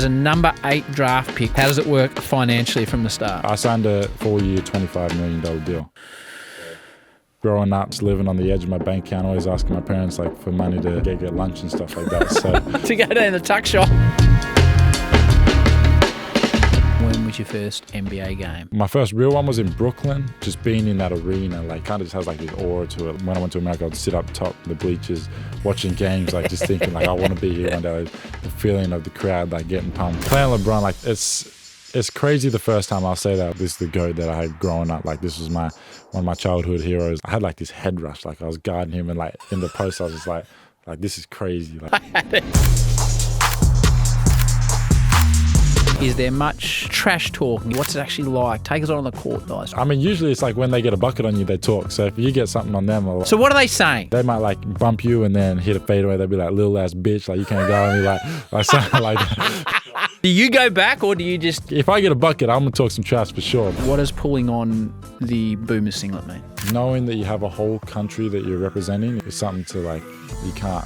as a number 8 draft pick. How does it work financially from the start? I signed a 4-year, $25 million deal. Growing up, just living on the edge of my bank account, always asking my parents like for money to get lunch and stuff like that. So to go down the tuck shop. When was your first NBA game? My first real one was in Brooklyn. Just being in that arena, like, kind of just has like this aura to it. When I went to America, I'd sit up top in the bleachers, watching games, like just thinking like I want to be here one day. Like, the feeling of the crowd, like getting pumped. Playing LeBron, like it's crazy the first time I'll say that. This is the GOAT that I had growing up. Like, this was one of my childhood heroes. I had like this head rush. Like, I was guarding him and like in the post, I was just like this is crazy. Like, is there much trash talk? What's it actually like? Take us on the court, guys. I mean, usually it's like when they get a bucket on you, they talk. So if you get something on them, so what are they saying? They might like bump you and then hit a fadeaway. They'll be like, little ass bitch, like you can't go on me, like something like that. Do you go back or do you just... If I get a bucket, I'm going to talk some trash for sure. What does pulling on the Boomer singlet mean? Knowing that you have a whole country that you're representing is something to you can't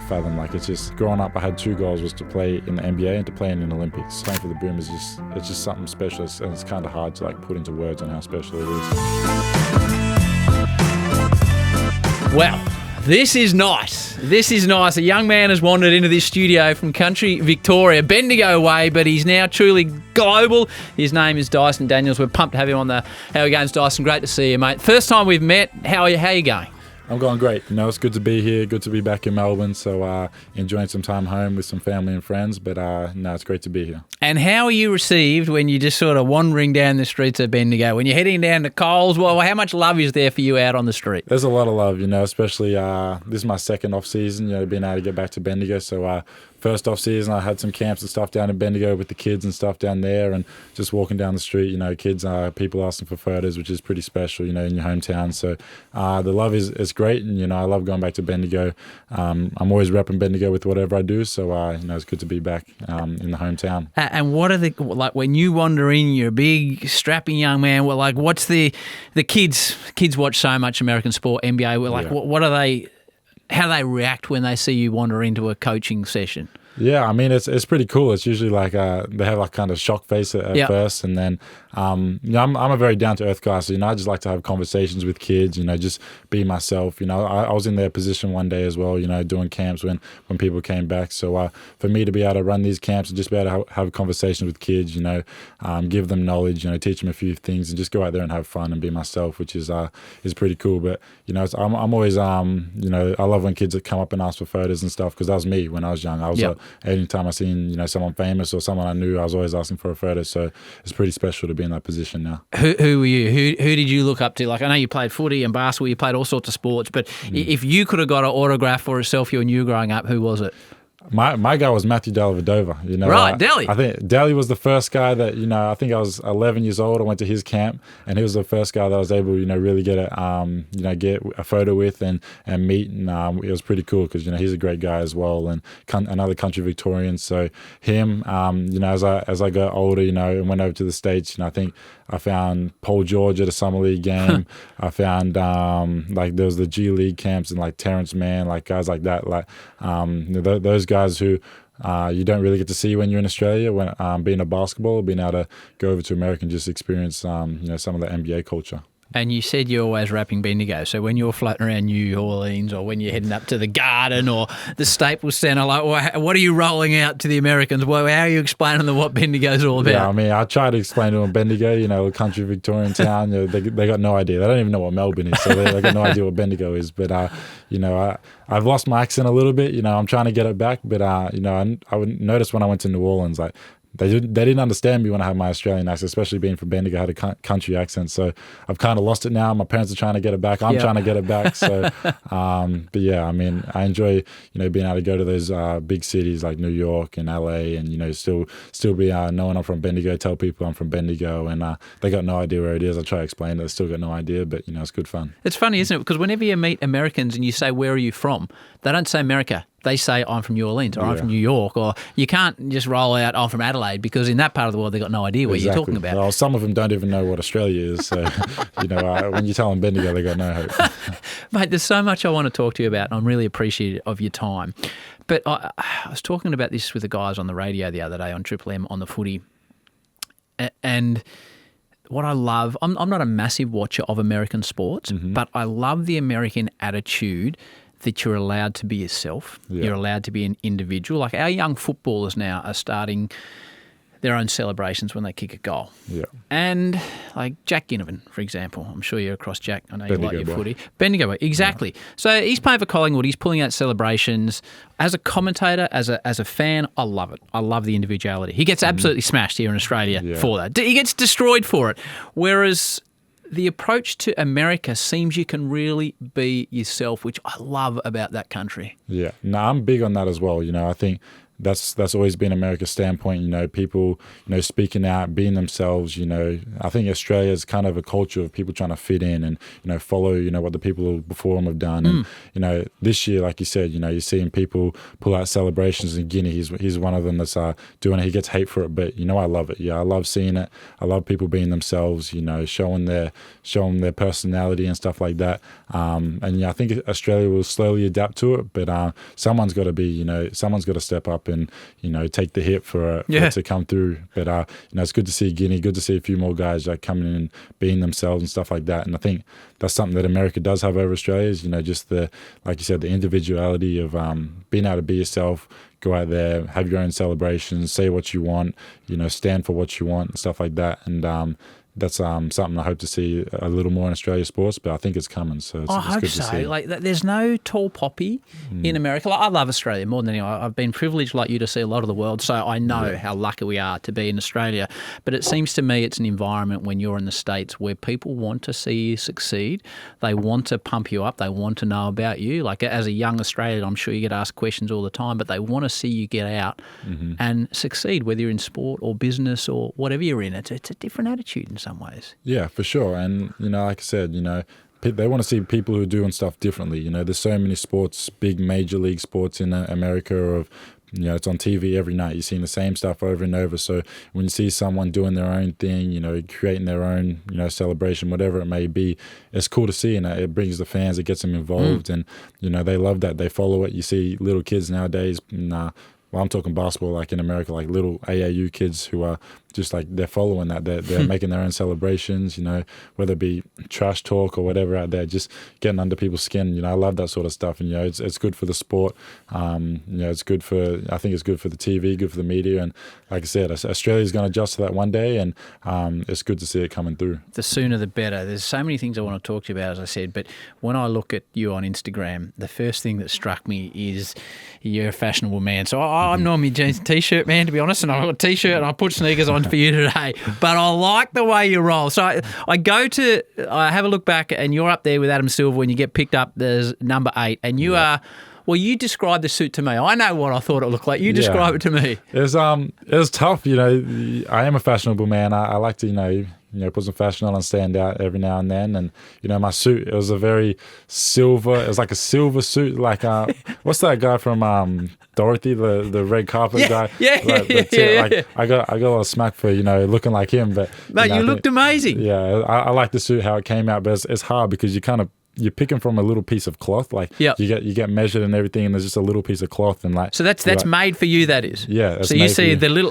fathom. Like, it's just, growing up, I had 2 goals, was to play in the NBA and to play in the Olympics. Playing for the Boomers it's just something special, and it's kind of hard to like put into words on how special it is. Well, this is nice. This is nice. A young man has wandered into this studio from country Victoria, Bendigo way, but he's now truly global. His name is Dyson Daniels. We're pumped to have him on the Howie Games. Dyson, great to see you, mate. First time we've met. How are you going? I'm going great. You know, it's good to be here, good to be back in Melbourne. So enjoying some time home with some family and friends. But no, it's great to be here. And how are you received when you're just sort of wandering down the streets of Bendigo? When you're heading down to Coles, well, how much love is there for you out on the street? There's a lot of love, you know, especially this is my second off season, you know, being able to get back to Bendigo. So first off season, I had some camps and stuff down in Bendigo with the kids and stuff down there, and just walking down the street, you know, kids, people asking for photos, which is pretty special, you know, in your hometown. So the love is great, and, you know, I love going back to Bendigo. I'm always repping Bendigo with whatever I do, so, you know, it's good to be back in the hometown. And what are like when you wander in, you're a big, strapping young man, well, like, what's the kids watch so much American sport, NBA, well, like, yeah. What are they... How do they react when they see you wander into a coaching session? Yeah, I mean, it's pretty cool. It's usually like they have like kind of shock face at first, and then you know, I'm a very down to earth guy, so, you know, I just like to have conversations with kids, you know, just be myself. You know, I was in their position one day as well, you know, doing camps when people came back. So for me to be able to run these camps and just be able to have conversations with kids, you know, give them knowledge, you know, teach them a few things, and just go out there and have fun and be myself, which is pretty cool. But, you know, I'm always you know, I love when kids that come up and ask for photos and stuff, because that was me when I was young. I was anytime I seen, you know, someone famous or someone I knew, I was always asking for a photo. So it's pretty special to be in that position now. Who were you? Who did you look up to? Like, I know you played footy and basketball, you played all sorts of sports, but if you could have got an autograph or a selfie when you were growing up, who was it? My guy was Matthew Dellavedova, you know. Right, Delly. I think Delly was the first guy that, you know, I think I was 11 years old. I went to his camp, and he was the first guy that I was able, you know, really get a photo with and meet, and it was pretty cool because, you know, he's a great guy as well, and another country Victorian. So him, you know, as I got older, you know, and went over to the States, you know, I think I found Paul George at a summer league game. I found like there was the G League camps and like Terrence Mann, like guys like that, like you know, those guys who you don't really get to see when you're in Australia, when being a basketball, being able to go over to America and just experience you know, some of the NBA culture. And you said you're always rapping Bendigo. So when you're floating around New Orleans, or when you're heading up to the Garden or the Staples Centre, like, what are you rolling out to the Americans? Well, how are you explaining them what Bendigo's all about? Yeah, I mean, I try to explain to them Bendigo, you know, a country Victorian town. You know, they got no idea. They don't even know what Melbourne is, so they got no idea what Bendigo is. But you know, I've lost my accent a little bit. You know, I'm trying to get it back. But you know, I would notice when I went to New Orleans, like, They didn't understand me when I had my Australian accent, especially being from Bendigo. I had a country accent, so I've kind of lost it now. My parents are trying to get it back. I'm trying to get it back. So, but yeah, I mean, I enjoy, you know, being able to go to those big cities like New York and LA, and, you know, still be knowing I'm from Bendigo. Tell people I'm from Bendigo, and they got no idea where it is. I try to explain that they still got no idea, but, you know, it's good fun. It's funny, isn't it? Because whenever you meet Americans and you say, "Where are you from?" they don't say America. They say, I'm from New Orleans or I'm from New York, or you can't just roll out, I'm from Adelaide, because in that part of the world, they've got no idea what you're talking about. Well, some of them don't even know what Australia is. So, when you tell them Bendigo, they got no hope. Mate, there's so much I want to talk to you about, and I'm really appreciative of your time. But I was talking about this with the guys on the radio the other day on Triple M on the footy, and what I love, I'm not a massive watcher of American sports, but I love the American attitude that you're allowed to be yourself. Yeah. You're allowed to be an individual. Like our young footballers now are starting their own celebrations when they kick a goal. Yeah. And like Jack Ginnivan, for example. I'm sure you're across Jack. I know you like your footy. Bendigo, exactly. Yeah. So he's playing for Collingwood. He's pulling out celebrations. As a commentator, as a fan, I love it. I love the individuality. He gets absolutely smashed here in Australia for that. He gets destroyed for it. Whereas the approach to America seems you can really be yourself, which I love about that country. Yeah. No, I'm big on that as well. I think that's always been America's standpoint, people, speaking out, being themselves, I think Australia is kind of a culture of people trying to fit in and, follow, what the people before them have done. And, this year, like you said, you're seeing people pull out celebrations in Guinea. He's one of them that's doing it. He gets hate for it, but, I love it. Yeah, I love seeing it. I love people being themselves, showing their personality and stuff like that. And, I think Australia will slowly adapt to it, but someone's got to step up and take the hit for it to come through. But it's good to see Guinea, good to see a few more guys coming in and being themselves and stuff like that. And I think that's something that America does have over Australia is just the, like you said, the individuality of being able to be yourself, go out there, have your own celebrations, say what you want, stand for what you want and stuff like that. And that's something I hope to see a little more in Australia sports, but I think it's coming. So it's I hope good so. To see. Like, there's no tall poppy in America. Like, I love Australia more than anyone. I've been privileged like you to see a lot of the world, so I know how lucky we are to be in Australia. But it seems to me it's an environment when you're in the States where people want to see you succeed. They want to pump you up. They want to know about you. Like, as a young Australian, I'm sure you get asked questions all the time, but they want to see you get out and succeed, whether you're in sport or business or whatever you're in. It's a different attitude in some ways. Yeah, for sure. And, like I said, they want to see people who are doing stuff differently. There's so many sports, big major league sports in America of, it's on TV every night. You're seeing the same stuff over and over. So when you see someone doing their own thing, creating their own, celebration, whatever it may be, it's cool to see. And it brings the fans, it gets them involved. And, they love that. They follow it. You see little kids nowadays, well, I'm talking basketball, like in America, like little AAU kids who are just like, they're following that. They're making their own celebrations, whether it be trash talk or whatever out there, just getting under people's skin. I love that sort of stuff. And, it's good for the sport. It's good I think it's good for the TV, good for the media. And like I said, Australia's going to adjust to that one day. And it's good to see it coming through. The sooner the better. There's so many things I want to talk to you about, as I said. But when I look at you on Instagram, the first thing that struck me is you're a fashionable man. So I'm normally a jeans and T-shirt man, to be honest, and I've got a T-shirt and I put sneakers on for you today. But I like the way you roll. So I have a look back and you're up there with Adam Silver when you get picked up as number 8 and you are... Well, you describe the suit to me. I know what I thought it looked like. You describe it to me. It was tough. I am a fashionable man. I like to, put some fashion on and stand out every now and then. And, my suit, it was like a silver suit. Like, what's that guy from Dorothy, the red carpet guy? I got a lot of smack for, looking like him. But Mate, you looked amazing. Yeah, I like the suit, how it came out. But it's hard because you're picking from a little piece of cloth, like you get measured and everything, and there's just a little piece of cloth, and like so that's made for you. That is, So you see the little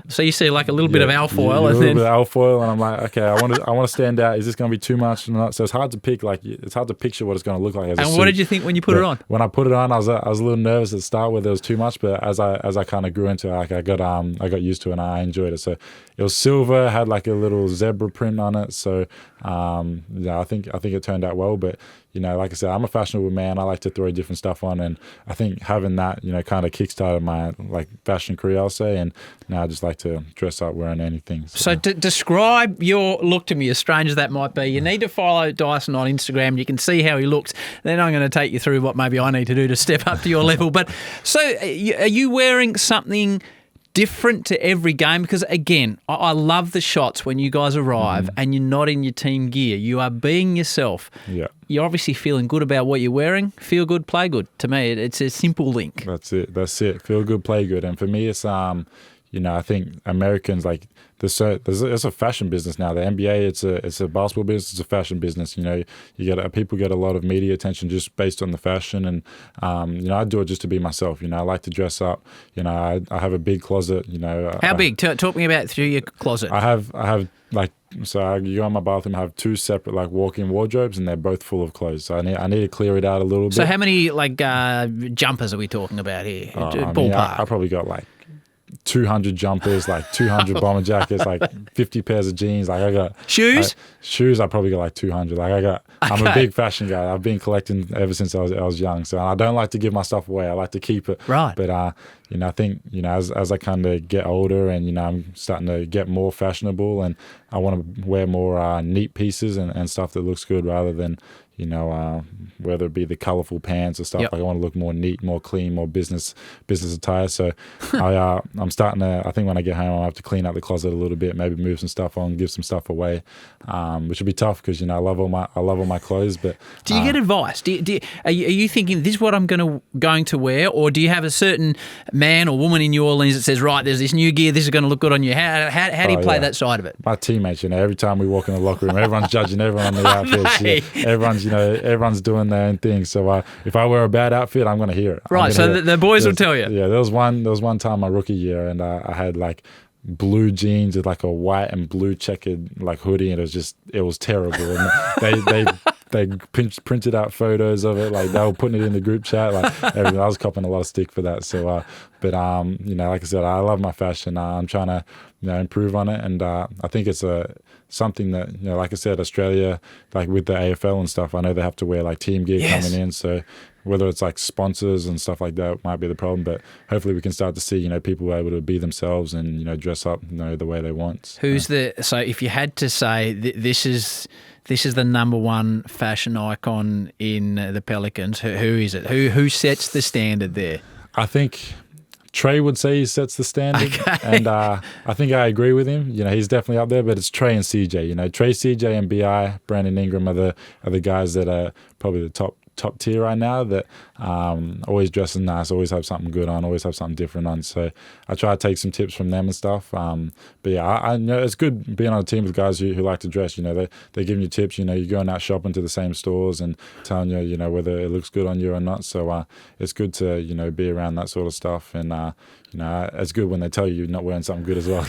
so you see like a little bit of alfoil, and a little bit of alfoil, and I'm like, okay, I want to stand out. Is this going to be too much? So it's hard to pick. Like it's hard to picture what it's going to look like. As a suit. What did you think when you put it on? When I put it on, I was a little nervous at the start where there was too much, but as I kind of grew into it, like I got used to it and I enjoyed it. So it was silver, had like a little zebra print on it. So I think it turned out well, but like I said, I'm a fashionable man. I like to throw different stuff on, and I think having that, kind of kickstarted my fashion career, I'll say. And now I just like to dress up wearing anything. So describe your look to me, as strange as that might be. You need to follow Dyson on Instagram. You can see how he looks. Then I'm going to take you through what maybe I need to do to step up to your level. But so are you wearing something different to every game? Because, again, I love the shots when you guys arrive and you're not in your team gear. You are being yourself. Yeah. You're obviously feeling good about what you're wearing. Feel good, play good. To me, it's a simple link. That's it. Feel good, play good. And for me, it's I think Americans like there's a fashion business now. The NBA, it's a basketball business, it's a fashion business. People get a lot of media attention just based on the fashion, and I do it just to be myself. I like to dress up. I have a big closet. How big? Talk me about through your closet. I have so you go in my bathroom. I have 2 separate walk-in wardrobes, and they're both full of clothes. So I need to clear it out a little bit. So how many jumpers are we talking about here? Ballpark. I probably got 200 jumpers, 200 bomber jackets, 50 pairs of jeans. I got shoes. Shoes, I probably got 200. I'm a big fashion guy. I've been collecting ever since I was young. So I don't like to give my stuff away. I like to keep it. Right. But I think as I kind of get older and I'm starting to get more fashionable, and I want to wear more neat pieces and stuff that looks good rather than whether it be the colorful pants or stuff. Yep. I want to look more neat, more clean, more business attire. So I'm starting to, I think when I get home, I'll have to clean out the closet a little bit, maybe move some stuff on, give some stuff away, which will be tough because, I love all my clothes. But do you get advice? Are you thinking this is what I'm going to wear, or do you have a certain man or woman in New Orleans that says, right, there's this new gear, this is going to look good on you? How do you play that side of it? My teammates, every time we walk in the locker room, everyone's judging everyone on the outfits. Everyone's doing their own thing. So if I wear a bad outfit, I'm going to hear it. Right. So the boys will tell you. Yeah. There was one time my rookie year, and I had blue jeans with a white and blue checkered hoodie, and it was terrible. And they printed out photos of it, they were putting it in the group chat, everything. I was copping a lot of stick for that. So, but like I said, I love my fashion. I'm trying to improve on it, and I think it's something that like I said, Australia, with the AFL and stuff, I know they have to wear team gear coming in. So whether it's sponsors and stuff like that might be the problem, but hopefully we can start to see people able to be themselves and dress up the way they want. So if you had to say this is the number one fashion icon in the Pelicans, who is it? Who sets the standard there? I think Trey would say he sets the standard, and I think I agree with him. He's definitely up there, but it's Trey and CJ. Trey, CJ, and BI, Brandon Ingram are the guys that are probably the top tier right now, that always dressing nice, always have something good on, always have something different on. So I try to take some tips from them and stuff. But yeah, I know it's good being on a team with guys who like to dress. They're giving you tips. You're going out shopping to the same stores and telling you, whether it looks good on you or not. So it's good to be around that sort of stuff. And it's good when they tell you you're not wearing something good as well.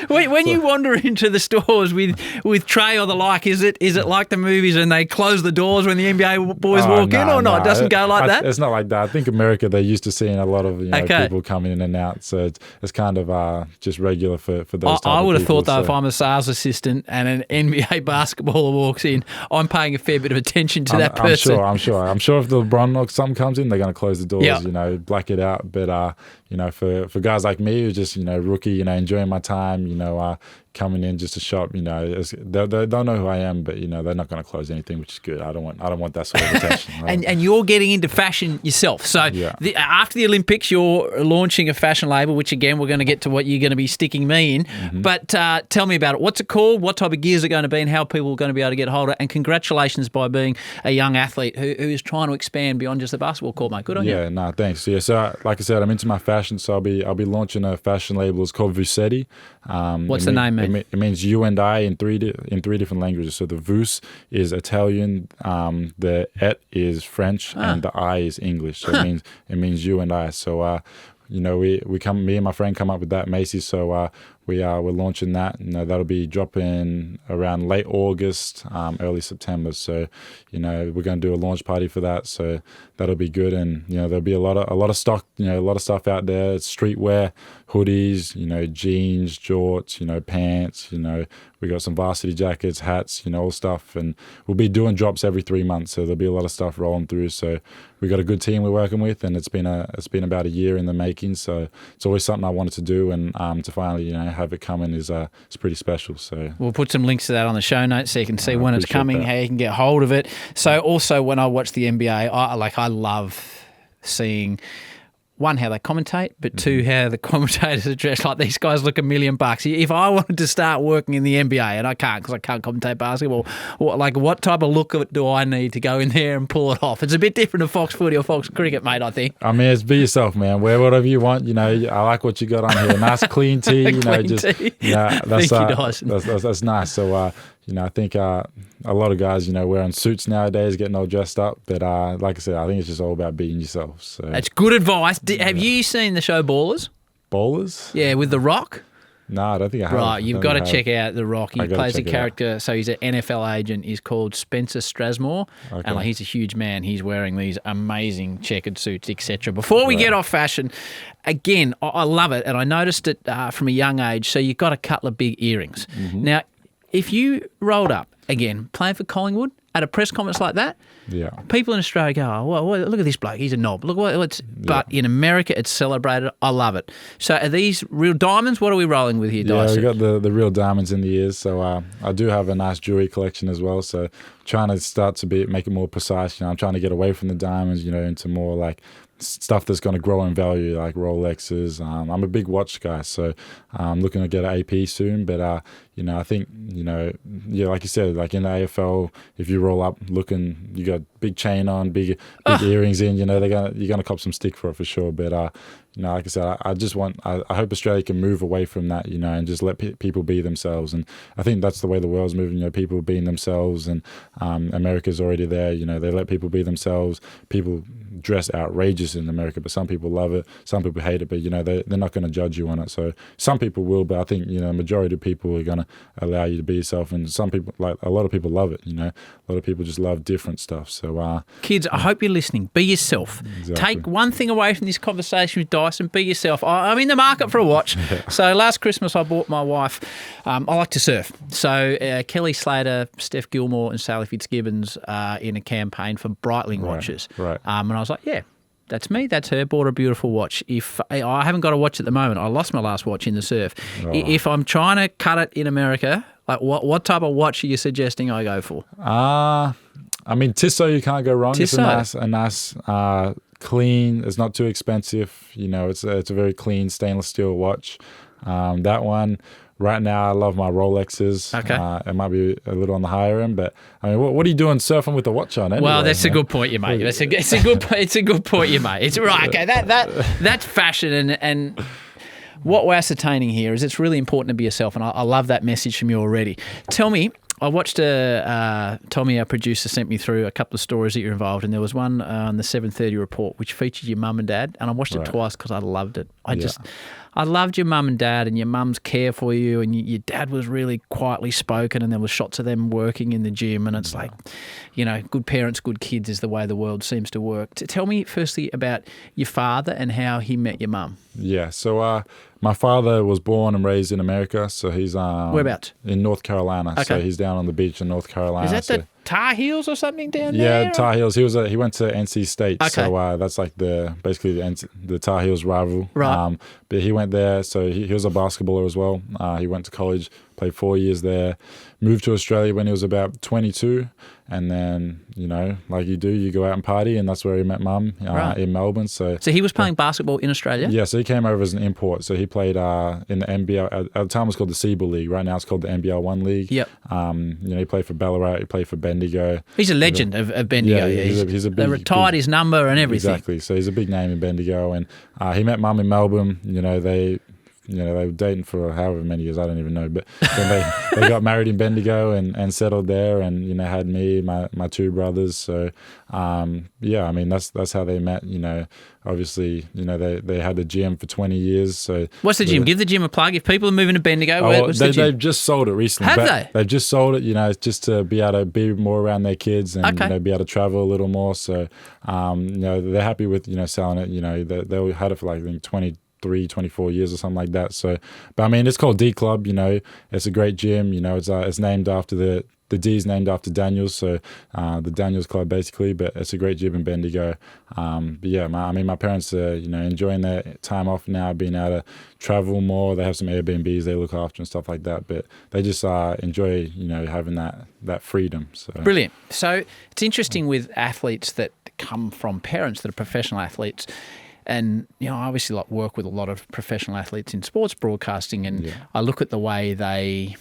When you wander into the stores with Trey or the like, is it like the movies and they close the doors when the NBA boys walk in, or not? It doesn't go like that? It's not like that. I think America, they're used to seeing a lot of people coming in and out, so it's kind of just regular for those type I would of have people, thought, though, if I'm a sales assistant and an NBA basketballer walks in, I'm paying a fair bit of attention to that person. I'm sure if the LeBron or something comes in, they're going to close the doors, Yep. Black it out. But for guys like me who just rookie, enjoying my time, coming in just to shop, they don't know who I am, but they're not going to close anything, which is good. I don't want that sort of attention. Right? And you're getting into fashion yourself. So after the Olympics, you're launching a fashion label, which again we're going to get to what you're going to be sticking me in. Mm-hmm. But tell me about it. What's it called? What type of gear is it going to be, and how people are going to be able to get hold of it? And congratulations by being a young athlete who is trying to expand beyond just the basketball court, mate. Good on you. Yeah, no, thanks. Yeah, so like I said, I'm into my fashion, so I'll be launching a fashion label. It's called Vusetti. What's the name? It means you and I in three different languages. So the Vus is Italian, the Et is French, and the I is English. So it means you and I. So me and my friend come up with that, Macy. So we're launching that. That'll be dropping around late August, early September. So we're going to do a launch party for that. So that'll be good. And there'll be a lot of stock. A lot of stuff out there. It's streetwear, hoodies, jeans, jorts, pants. We got some varsity jackets, hats, all stuff. And we'll be doing drops every 3 months. So there'll be a lot of stuff rolling through. So we got a good team we're working with, and it's been about a year in the making. So it's always something I wanted to do, and to finally have it coming is it's pretty special. So we'll put some links to that on the show notes so you can see when it's coming, how you can get hold of it. So also when I watch the NBA, I love seeing one, how they commentate, but two, how the commentators are dressed. Like, these guys look $1 million. If I wanted to start working in the NBA, and I can't because I can't commentate basketball, what type of look do I need to go in there and pull it off? It's a bit different to Fox Footy or Fox Cricket, mate, I think. I mean, it's be yourself, man. Wear whatever you want. You know, I like what you got on here. Nice clean tee. You know, tea. Yeah, that's Thank you, Dyson. That's nice. So, you know, I think a lot of guys, you know, wearing suits nowadays, getting all dressed up. But like I said, I think it's just all about being yourself. So that's good advice. Have you seen the show Ballers? Ballers? Yeah, with The Rock. No, I don't think I have. Right, you've got to check out The Rock. He plays a character, so he's an NFL agent. He's called Spencer Strasmore, and he's a huge man. He's wearing these amazing checkered suits, etc. Before we get off fashion, again, I love it, and I noticed it from a young age. So you've got a couple of big earrings. Now, if you rolled up, again, playing for Collingwood, at a press conference like that, people in Australia go, oh, well, look at this bloke, he's a knob. Look what's. But in America, it's celebrated. I love it. So are these real diamonds? What are we rolling with here, Dyson? Yeah, we got the real diamonds in the ears. So I do have a nice jewelry collection as well. So trying to start to make it more precise. You know, I'm trying to get away from the diamonds, you know, into more like stuff that's going to grow in value, like Rolexes. I'm a big watch guy, so I'm looking to get an AP soon. But you know, I think, you know, like you said, like in the AFL, if you roll up looking, you got big chain on, big earrings in, you know, you're gonna cop some stick for it for sure. But you know, like I said, I hope Australia can move away from that, you know, and just let people be themselves. And I think that's the way the world's moving, you know, people being themselves. And America's already there, you know, they let people be themselves. People dress outrageous in America, but some people love it, some people hate it, but, you know, they're not going to judge you on it. So some people will, but I think, you know, the majority of people are going to allow you to be yourself. And some people, like a lot of people love it, you know, a lot of people just love different stuff. So kids, I hope you're listening. Be yourself. Exactly. Take one thing away from this conversation with Dyson. Be yourself. I'm in the market for a watch. So last Christmas I bought my wife, I like to surf. So Kelly Slater, Steph Gilmore and Sally Fitzgibbons in a campaign for Breitling watches. Right. And I was like, yeah, that's me, that's her, bought a beautiful watch. If I haven't got a watch at the moment, I lost my last watch in the surf. If I'm trying to cut it in America, like what type of watch are you suggesting I go for? I mean, Tissot, you can't go wrong. Tissot. It's a nice clean, it's not too expensive. You know, it's a very clean stainless steel watch. That one. Right now, I love my Rolexes. Okay. It might be a little on the higher end, but I mean, what are you doing surfing with the watch on? Anyway, well, that's a good point you made. It's a good point you made. It's right. Okay, that's fashion, and what we're ascertaining here is it's really important to be yourself, and I love that message from you already. Tell me. I watched Tommy, our producer, sent me through a couple of stories that you're involved in. There was one on the 7:30 report which featured your mum and dad, and I watched it twice because I loved it. I loved your mum and dad, and your mum's care for you, and your dad was really quietly spoken, and there was shots of them working in the gym, and it's like, you know, good parents, good kids is the way the world seems to work. Tell me firstly about your father and how he met your mum. Yeah, so my father was born and raised in America, so he's whereabouts? In North Carolina. Okay. So he's down on the beach in North Carolina. Is that the Tar Heels or something down there? Yeah, Tar Heels. He went to NC State, okay. So that's like basically the Tar Heels rival. Right. But he went there, so he was a basketballer as well. He went to college, played 4 years there, moved to Australia when he was about 22, and then, you know, like you do, you go out and party, and that's where he met Mum in Melbourne. So he was playing basketball in Australia? Yeah, so he came over as an import. So he played in the NBL. At the time it was called the Seabull League. Right now it's called the NBL 1 League. Yep. You know, he played for Ballarat, he played for Bendigo. He's a legend of Bendigo. Yeah, he's a big, they retired his number and everything. Exactly. So he's a big name in Bendigo, and he met Mum in Melbourne. You know, they were dating for however many years, I don't even know. But then they got married in Bendigo and settled there, and, you know, had me, my two brothers. So yeah, I mean, that's how they met. You know, obviously, you know, they had the gym for 20 years. So what's the gym? Give the gym a plug. If people are moving to Bendigo, what's the gym? They've just sold it recently. Have they? They've just sold it, you know, just to be able to be more around their kids and, okay. You know, be able to travel a little more. So, you know, they're happy with, you know, selling it. You know, they had it for like, I think, 24 years or something like that. So, but I mean, it's called D Club. You know, it's a great gym. You know, it's named after the D's named after Daniels, so the Daniels Club basically. But it's a great gym in Bendigo. But yeah, my parents are, you know, enjoying their time off now, being able to travel more. They have some Airbnbs they look after and stuff like that. But they just enjoy, you know, having that freedom. So brilliant. So it's interesting with athletes that come from parents that are professional athletes. And, you know, I obviously like work with a lot of professional athletes in sports broadcasting, and I look at the way they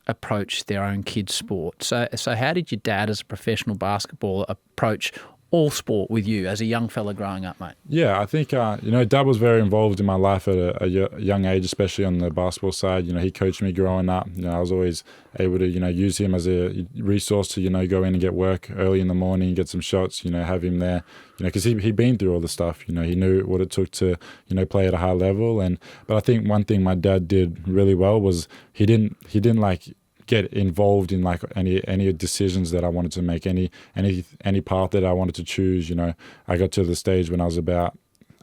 approach their own kids' sport. So how did your dad as a professional basketballer approach all sport with you as a young fella growing up, mate? Yeah, I think, Dad was very involved in my life at a young age, especially on the basketball side. You know, he coached me growing up. You know, I was always able to, use him as a resource to, go in and get work early in the morning, get some shots, have him there, because he'd been through all the stuff. He knew what it took to, play at a high level. But I think one thing my dad did really well was he didn't like get involved in like any decisions that I wanted to make, any path that I wanted to choose. I got to the stage when I was about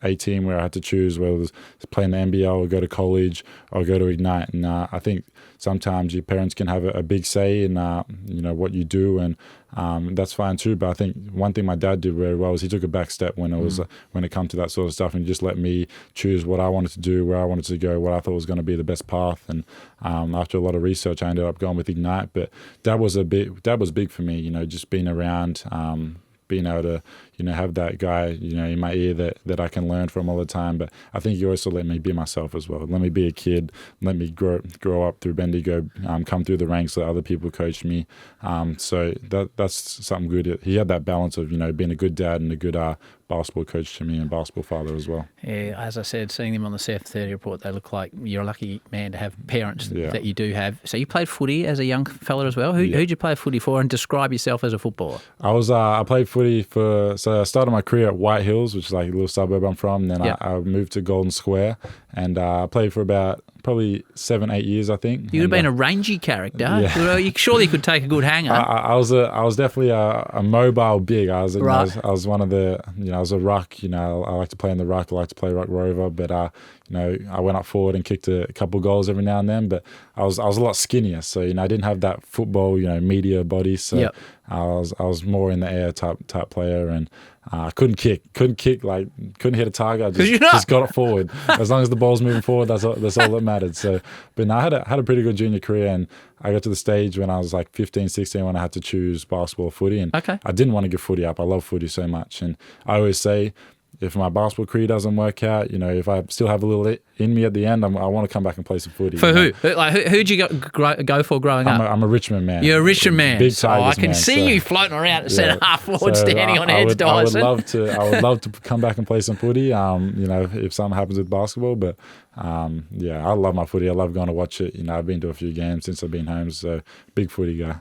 18 where I had to choose whether it was playing the NBL or go to college or go to Ignite. And I think sometimes your parents can have a big say in what you do, and that's fine too. But I think one thing my dad did very well is he took a back step when it was when it come to that sort of stuff, and just let me choose what I wanted to do, where I wanted to go, what I thought was going to be the best path. And after a lot of research, I ended up going with Ignite. But that was big for me. Just being around. Being able to, have that guy, in my ear that I can learn from all the time. But I think he also let me be myself as well. Let me be a kid. Let me grow up through Bendigo, come through the ranks that other people coached me. So that's something good. He had that balance of, being a good dad and a good basketball coach to me and basketball father as well. Yeah, as I said, seeing them on the 7:30 report, they look like you're a lucky man to have parents that you do have. So you played footy as a young fella as well. Who'd you play footy for, and describe yourself as a footballer? I played footy so I started my career at White Hills, which is like a little suburb I'm from. Then I moved to Golden Square, and I played for about probably 7-8 years, I think. You'd have been a rangy character. Yeah. You surely could take a good hanger. I was definitely a mobile big. I was one of the, I was a ruck. I like to play in the ruck. I like to play ruck rover. But I went up forward and kicked a couple goals every now and then. But I was a lot skinnier, so I didn't have that football media body. So I was more in the air type player, and I couldn't kick, couldn't hit a target. I just got it forward. As long as the ball's moving forward, that's all that mattered. So, but I had a pretty good junior career, and I got to the stage when I was like 15, 16 when I had to choose basketball or footy, and I didn't want to give footy up. I love footy so much, and I always say, if my basketball career doesn't work out, if I still have a little in me at the end, I want to come back and play some footy. For who? Like who'd you go for growing up? I'm a Richmond man. You're a Richmond man. Big Tigers I can see you floating around at centre half forward, standing on heads, Dyson. I would love to come back and play some footy. If something happens with basketball, but I love my footy. I love going to watch it. I've been to a few games since I've been home, so big footy guy.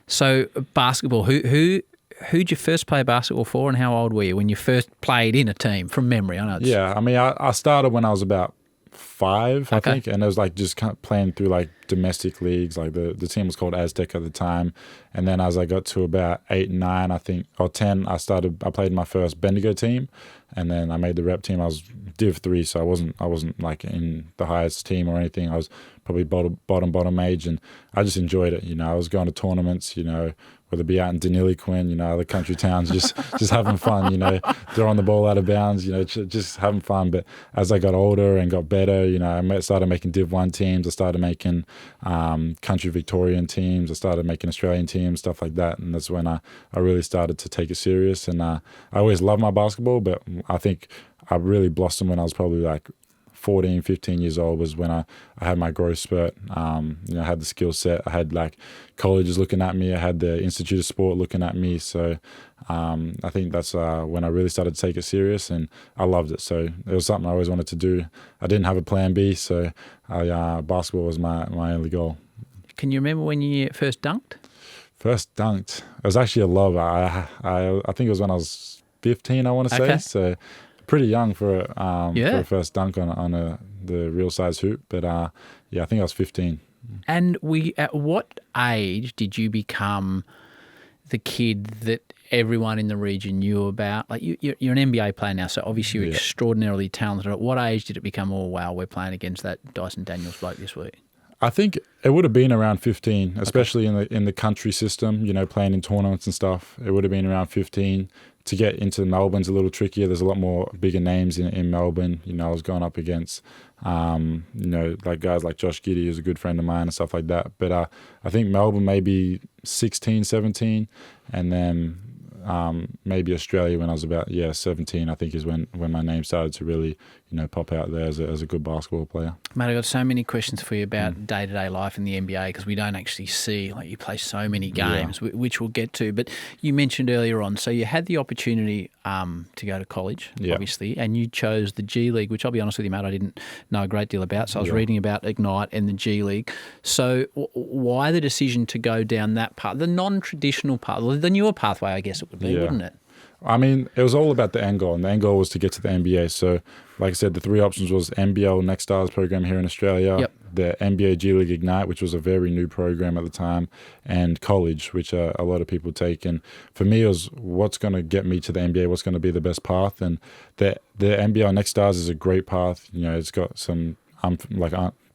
So basketball, who'd you first play basketball for, and how old were you when you first played in a team, from memory? I know. I started when I was about 5, I think, and it was like just kind of playing through like domestic leagues. Like the team was called Aztec at the time, and then as I got to about 8, 9, I think, or 10, I played in my first Bendigo team, and then I made the rep team. I was Div 3, so I wasn't like in the highest team or anything. I was probably bottom age, and I just enjoyed it. I was going to tournaments, whether it be out in Deniliquin, other country towns, just having fun, throwing the ball out of bounds, just having fun. But as I got older and got better, I started making Div 1 teams. I started making country Victorian teams. I started making Australian teams, stuff like that. And that's when I really started to take it serious. And I always loved my basketball, but I think I really blossomed when I was probably like 14, 15 years old was when I had my growth spurt. I had the skill set. I had like colleges looking at me. I had the Institute of Sport looking at me. So I think that's when I really started to take it serious, and I loved it. So it was something I always wanted to do. I didn't have a plan B, so basketball was my only goal. Can you remember when you first dunked? First dunked? It was actually a lob. I think it was when I was 15, I want to say. So pretty young for a first dunk on the real size hoop, but I think I was 15. And at what age did you become the kid that everyone in the region knew about? Like you're an NBA player now, so obviously you're extraordinarily talented. At what age did it become, oh wow, we're playing against that Dyson Daniels bloke this week? I think it would have been around 15, especially in the country system, playing in tournaments and stuff. It would have been around 15. To get into Melbourne's a little trickier. There's a lot more bigger names in Melbourne. I was going up against, like guys like Josh Giddey, who's a good friend of mine and stuff like that. But I think Melbourne maybe 16, 17. And then maybe Australia when I was about 17. I think is when my name started to really pop out there as a good basketball player. Mate, I've got so many questions for you about day-to-day life in the NBA because we don't actually see, like, you play so many games, which we'll get to. But you mentioned earlier on, so you had the opportunity to go to college, obviously, and you chose the G League, which I'll be honest with you, mate, I didn't know a great deal about. So I was reading about Ignite and the G League. So why the decision to go down that path, the non-traditional path, the newer pathway, I guess it would be, wouldn't it? I mean, it was all about the end goal, and the end goal was to get to the NBA. So, like I said, the three options was NBL, Next Stars program here in Australia, the NBA G League Ignite, which was a very new program at the time, and college, which a lot of people take. And for me, it was what's going to get me to the NBA, what's going to be the best path. And the NBL Next Stars is a great path. It's got some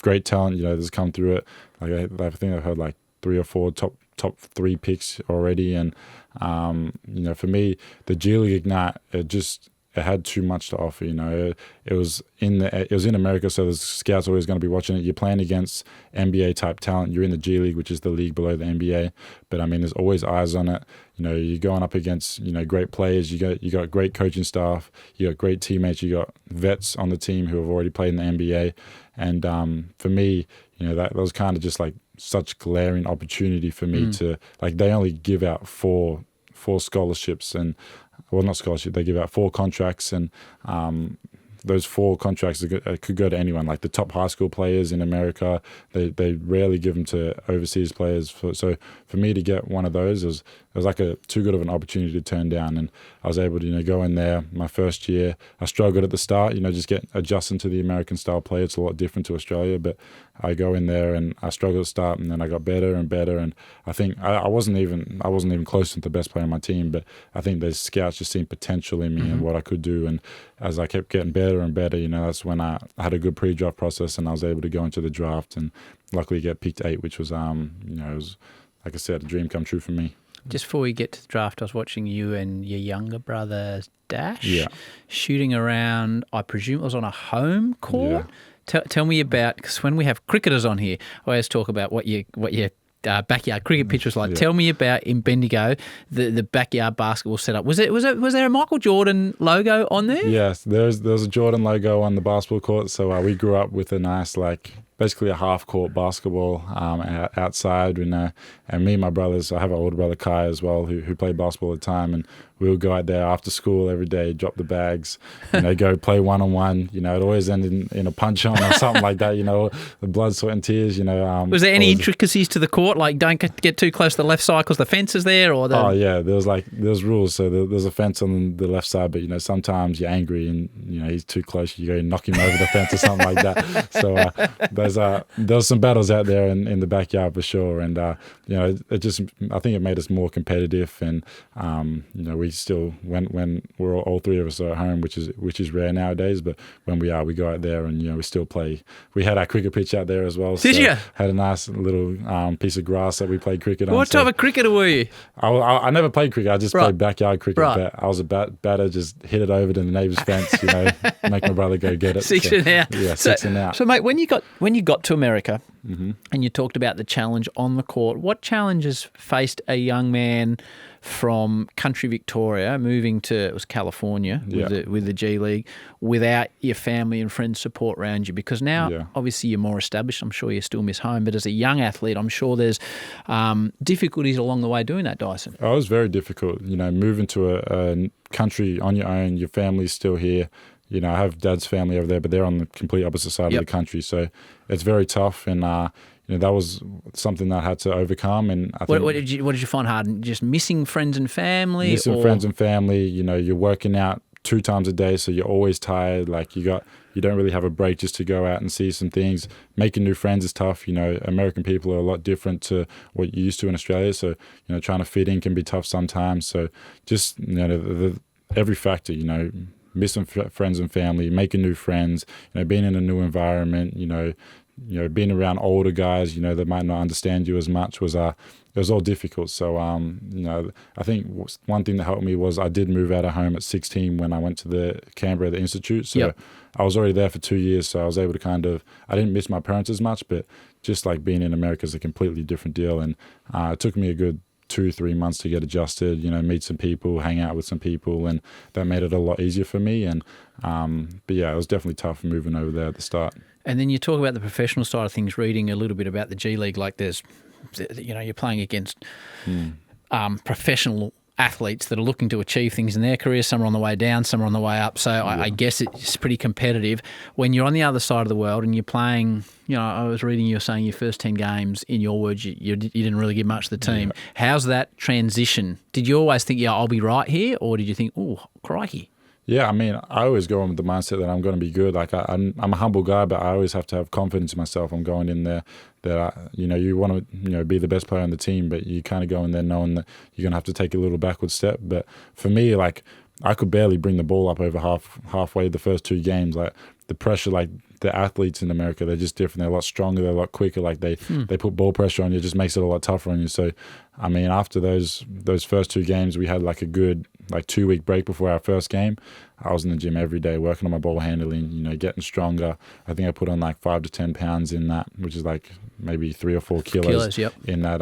great talent, that's come through it. Like I think I've had like 3 or 4 top 3 picks already, and for me, the G League Ignite, it had too much to offer. It was in America, so the scouts are always going to be watching it. You're playing against NBA type talent. You're in the G League, which is the league below the NBA, but I mean, there's always eyes on it. You're going up against great players. You got great coaching staff. You got great teammates. You got vets on the team who have already played in the NBA, and for me, that was kind of just like such glaring opportunity for me to, like, they only give out four scholarships, and well, not scholarship, they give out 4 contracts, and those 4 contracts could go to anyone, like the top high school players in America. They rarely give them to overseas players. So for me to get one of those, it was like too good of an opportunity to turn down. And I was able to go in there. My first year, I struggled at the start, just adjusting to the American style play. It's a lot different to Australia, but I go in there and I struggled at the start, and then I got better and better. And I think I wasn't even close to the best player on my team, but I think the scouts just seen potential in me and what I could do. And as I kept getting better and better, that's when I had a good pre-draft process, and I was able to go into the draft and luckily get picked 8, which was, it was, like I said, a dream come true for me. Just before we get to the draft, I was watching you and your younger brother Dash shooting around. I presume it was on a home court. Tell me about, because when we have cricketers on here, I always talk about what your backyard cricket pitch was like. Tell me about in Bendigo the backyard basketball setup. Was there a Michael Jordan logo on there? Yes, there was a Jordan logo on the basketball court. So we grew up with a nice, basically a half-court basketball outside, and me and my brothers, I have an older brother, Kai, as well, who played basketball at the time, and we would go out there after school every day, drop the bags, go play one-on-one. It always ended in a punch-on or something like that, the blood, sweat and tears. Was there any intricacies to the court, like don't get too close to the left side because the fence is there? Or Oh, yeah, there was rules. So there's a fence on the left side, but, sometimes you're angry and, he's too close, you go knock him over the fence or something like that. So there was some battles out there in the backyard for sure, and it just, I think it made us more competitive, and we still, when we're all 3 of us are at home, which is rare nowadays, but when we go out there and we still play. We had our cricket pitch out there as well. Did you? Had a nice little piece of grass that we played cricket on. What type of cricketer were you? I never played cricket. I just played backyard cricket. But I was a batter, just hit it over to the neighbour's fence. Make my brother go get it. Six and out. Yeah, 6 and out. So, mate, when you got to America and you talked about the challenge on the court, what challenges faced a young man from country Victoria moving to, it was California with the G League, without your family and friends support around you? Because now obviously you're more established. I'm sure you still miss home, but as a young athlete, I'm sure there's difficulties along the way doing that, Dyson. Oh, it was very difficult. Moving to a country on your own, your family's still here. I have Dad's family over there, but they're on the complete opposite side of the country. So it's very tough, and that was something that I had to overcome. And I think, what did you find hard? Just missing friends and family? Friends and family. You're working out 2 times a day, so you're always tired. Like you don't really have a break just to go out and see some things. Making new friends is tough. American people are a lot different to what you're used to in Australia. So trying to fit in can be tough sometimes. So just every factor. Missing friends and family, making new friends, being in a new environment, being around older guys, that might not understand you as much it was all difficult. So, I think one thing that helped me was I did move out of home at 16 when I went to the Canberra, the Institute. So I was already there for 2 years. So I was able to I didn't miss my parents as much, but just like being in America is a completely different deal. And it took me a good 2-3 months to get adjusted, meet some people, hang out with some people, and that made it a lot easier for me. And but yeah, it was definitely tough moving over there at the start. And then you talk about the professional side of things, reading a little bit about the G League, like you're playing against professional athletes that are looking to achieve things in their career. Some are on the way down, some are on the way up. So I guess it's pretty competitive. When you're on the other side of the world and you're playing, I was reading you were saying your first 10 games, in your words, you didn't really give much to the team. Yeah. How's that transition? Did you always think, I'll be right here? Or did you think, oh, crikey? Yeah, I mean, I always go in with the mindset that I'm going to be good. Like I'm a humble guy, but I always have to have confidence in myself. I'm going in there that you want to be the best player on the team, but you kind of go in there knowing that you're going to have to take a little backward step. But for me, like I could barely bring the ball up over halfway the first 2 games. Like the pressure, like the athletes in America, they're just different. They're a lot stronger. They're a lot quicker. Like they put ball pressure on you. It just makes it a lot tougher on you. So, I mean, after those first 2 games, we had like a good 2-week break before our first game. I was in the gym every day working on my ball handling, getting stronger. I think I put on like 5 to 10 pounds in that, which is like maybe 3 or 4 kilos yep. in that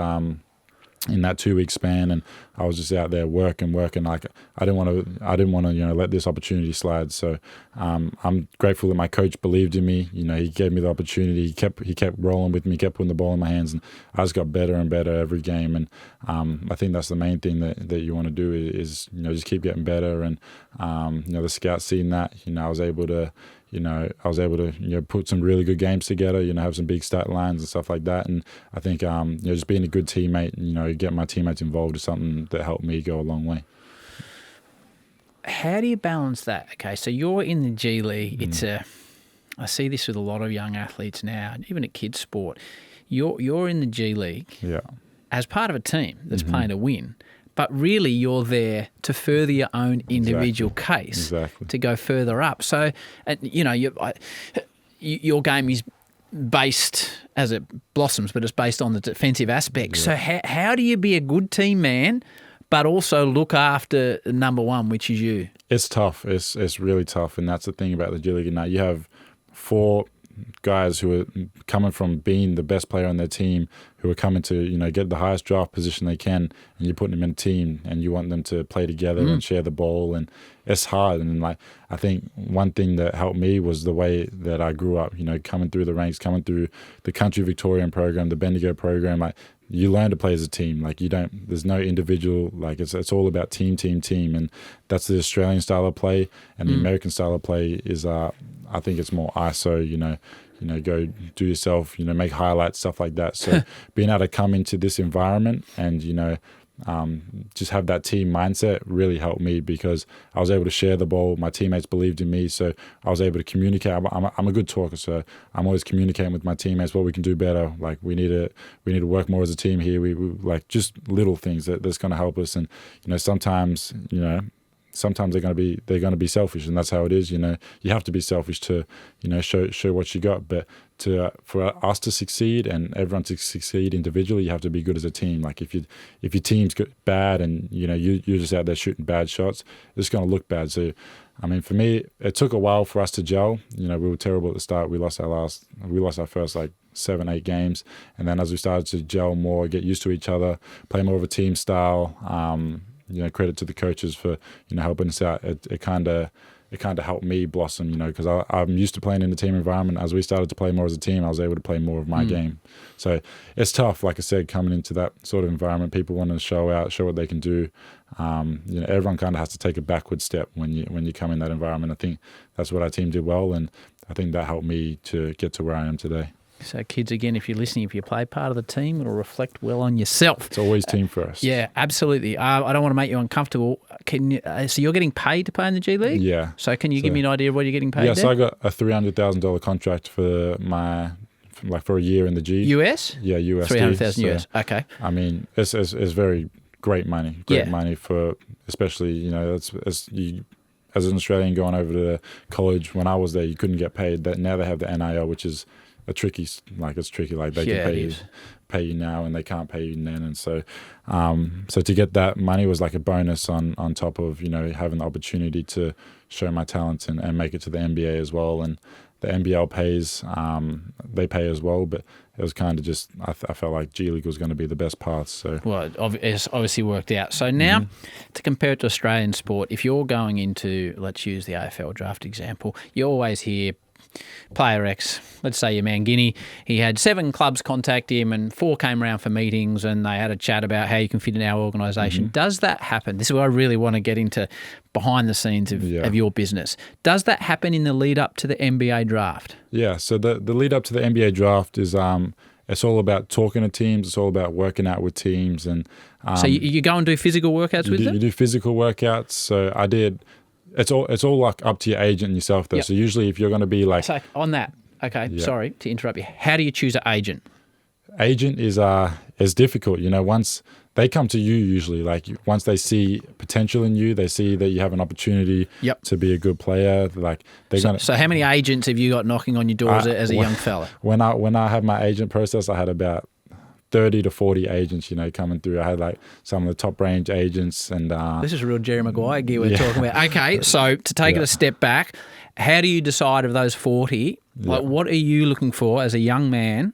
2-week span. And I was just out there working. Like I didn't want to let this opportunity slide. So I'm grateful that my coach believed in me. He gave me the opportunity. He kept rolling with me, kept putting the ball in my hands, and I just got better and better every game. And I think that's the main thing that you want to do is just keep getting better. And the scouts seen that. I was able to put some really good games together, have some big stat lines and stuff like that. And I think, just being a good teammate, getting my teammates involved is something that helped me go a long way. How do you balance that? Okay, so you're in the G League. I see this with a lot of young athletes now, even at kids' sport. You're in the G League as part of a team that's playing to win. But really, you're there to further your own individual case to go further up. So, your game is based, as it blossoms, but it's based on the defensive aspect. Yeah. So how do you be a good team man, but also look after number one, which is you? It's tough. It's really tough, and that's the thing about the G League. Now you have 4 guys who are coming from being the best player on their team, who are coming to get the highest draft position they can, and you're putting them in a team and you want them to play together and share the ball, and it's hard. And I think one thing that helped me was the way that I grew up, coming through the ranks, coming through the Country Victorian program, the Bendigo program. You learn to play as a team. There's no individual, it's all about team. And that's the Australian style of play, and the American style of play is I think it's more ISO, go do yourself, make highlights, stuff like that. So being able to come into this environment and, just have that team mindset really helped me, because I was able to share the ball. My teammates believed in me, so I was able to communicate. I'm a good talker, so I'm always communicating with my teammates what we can do better. We need to work more as a team here. We just little things that's going to help us. And sometimes they're going to be selfish, and that's how it is. You have to be selfish to show what you got. But for us to succeed and everyone to succeed individually, you have to be good as a team. If your team's bad and you're just out there shooting bad shots, it's going to look bad. So I mean, for me, it took a while for us to gel. We were terrible at the start. We lost our first 7-8 games, and then as we started to gel more, get used to each other, play more of a team style. Credit to the coaches for helping us out. It kind of helped me blossom, because I'm used to playing in a team environment. As we started to play more as a team, I was able to play more of my game. So it's tough, like I said, coming into that sort of environment. People want to show what they can do. Everyone kind of has to take a backward step when you come in that environment. I think that's what our team did well, and I think that helped me to get to where I am today. So kids, again, if you're listening, if you play part of the team, it'll reflect well on yourself. It's always team first. Yeah, absolutely. I don't want to make you uncomfortable. So you're getting paid to play in the G League? Yeah. So can you give me an idea of what you're getting paid? Yeah, so I got a $300,000 contract for a year in the G. US? Yeah, USD. 300,000 US. Okay. I mean, it's very great money. Money for, especially, as an Australian going over to college. When I was there, you couldn't get paid. That now they have the NIL, which is it's tricky. They can pay you now and they can't pay you then. And so to get that money was like a bonus on top of having the opportunity to show my talents and make it to the NBA as well. And the NBL pays, they pay as well, but it was kind of just, I felt like G League was going to be the best path. So, well, it's obviously worked out. So now, to compare it to Australian sport, if you're going into, let's use the AFL draft example, you always hear player X, let's say your man Guinea, he had 7 clubs contact him and 4 came around for meetings and they had a chat about how you can fit in our organisation. Does that happen? This is where I really want to get into behind the scenes of your business. Does that happen in the lead up to the NBA draft? Yeah, so the lead up to the NBA draft is it's all about talking to teams. It's all about working out with teams. And so you go and do physical workouts with them? You do physical workouts. So I did. It's all like up to your agent and yourself though. Yep. So usually if you're going to be like... So on that, okay, sorry to interrupt you. How do you choose an agent? Agent is difficult. You know, once they come to you usually, like once they see potential in you, they see that you have an opportunity to be a good player. Like they're going to... So how many agents have you got knocking on your doors as a young fella? When I had my agent process, I had about 30 to 40 agents, you know, coming through. I had like some of the top range agents and... This is real Jerry Maguire gear we're talking about. Okay, so to take it a step back, how do you decide of those 40? Like what are you looking for as a young man?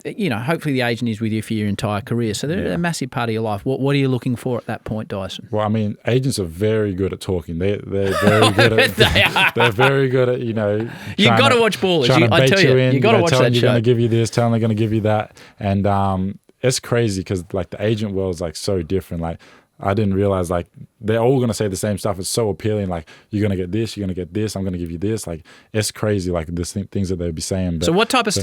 You know, hopefully the agent is with you for your entire career. So they're a massive part of your life. What are you looking for at that point, Dyson? Well, I mean, agents are very good at talking. They're very good at... They're very good at, you know... You've got to watch Ballers. I tell you, you've got to watch that show. You're going to give you this, telling they're going to give you that. And it's crazy because, like, the agent world is, like, so different. Like, I didn't realize, like, they're all going to say the same stuff. It's so appealing. Like, you're going to get this, you're going to get this, I'm going to give you this. Like, it's crazy, like, the things that they'd be saying. But, so what type of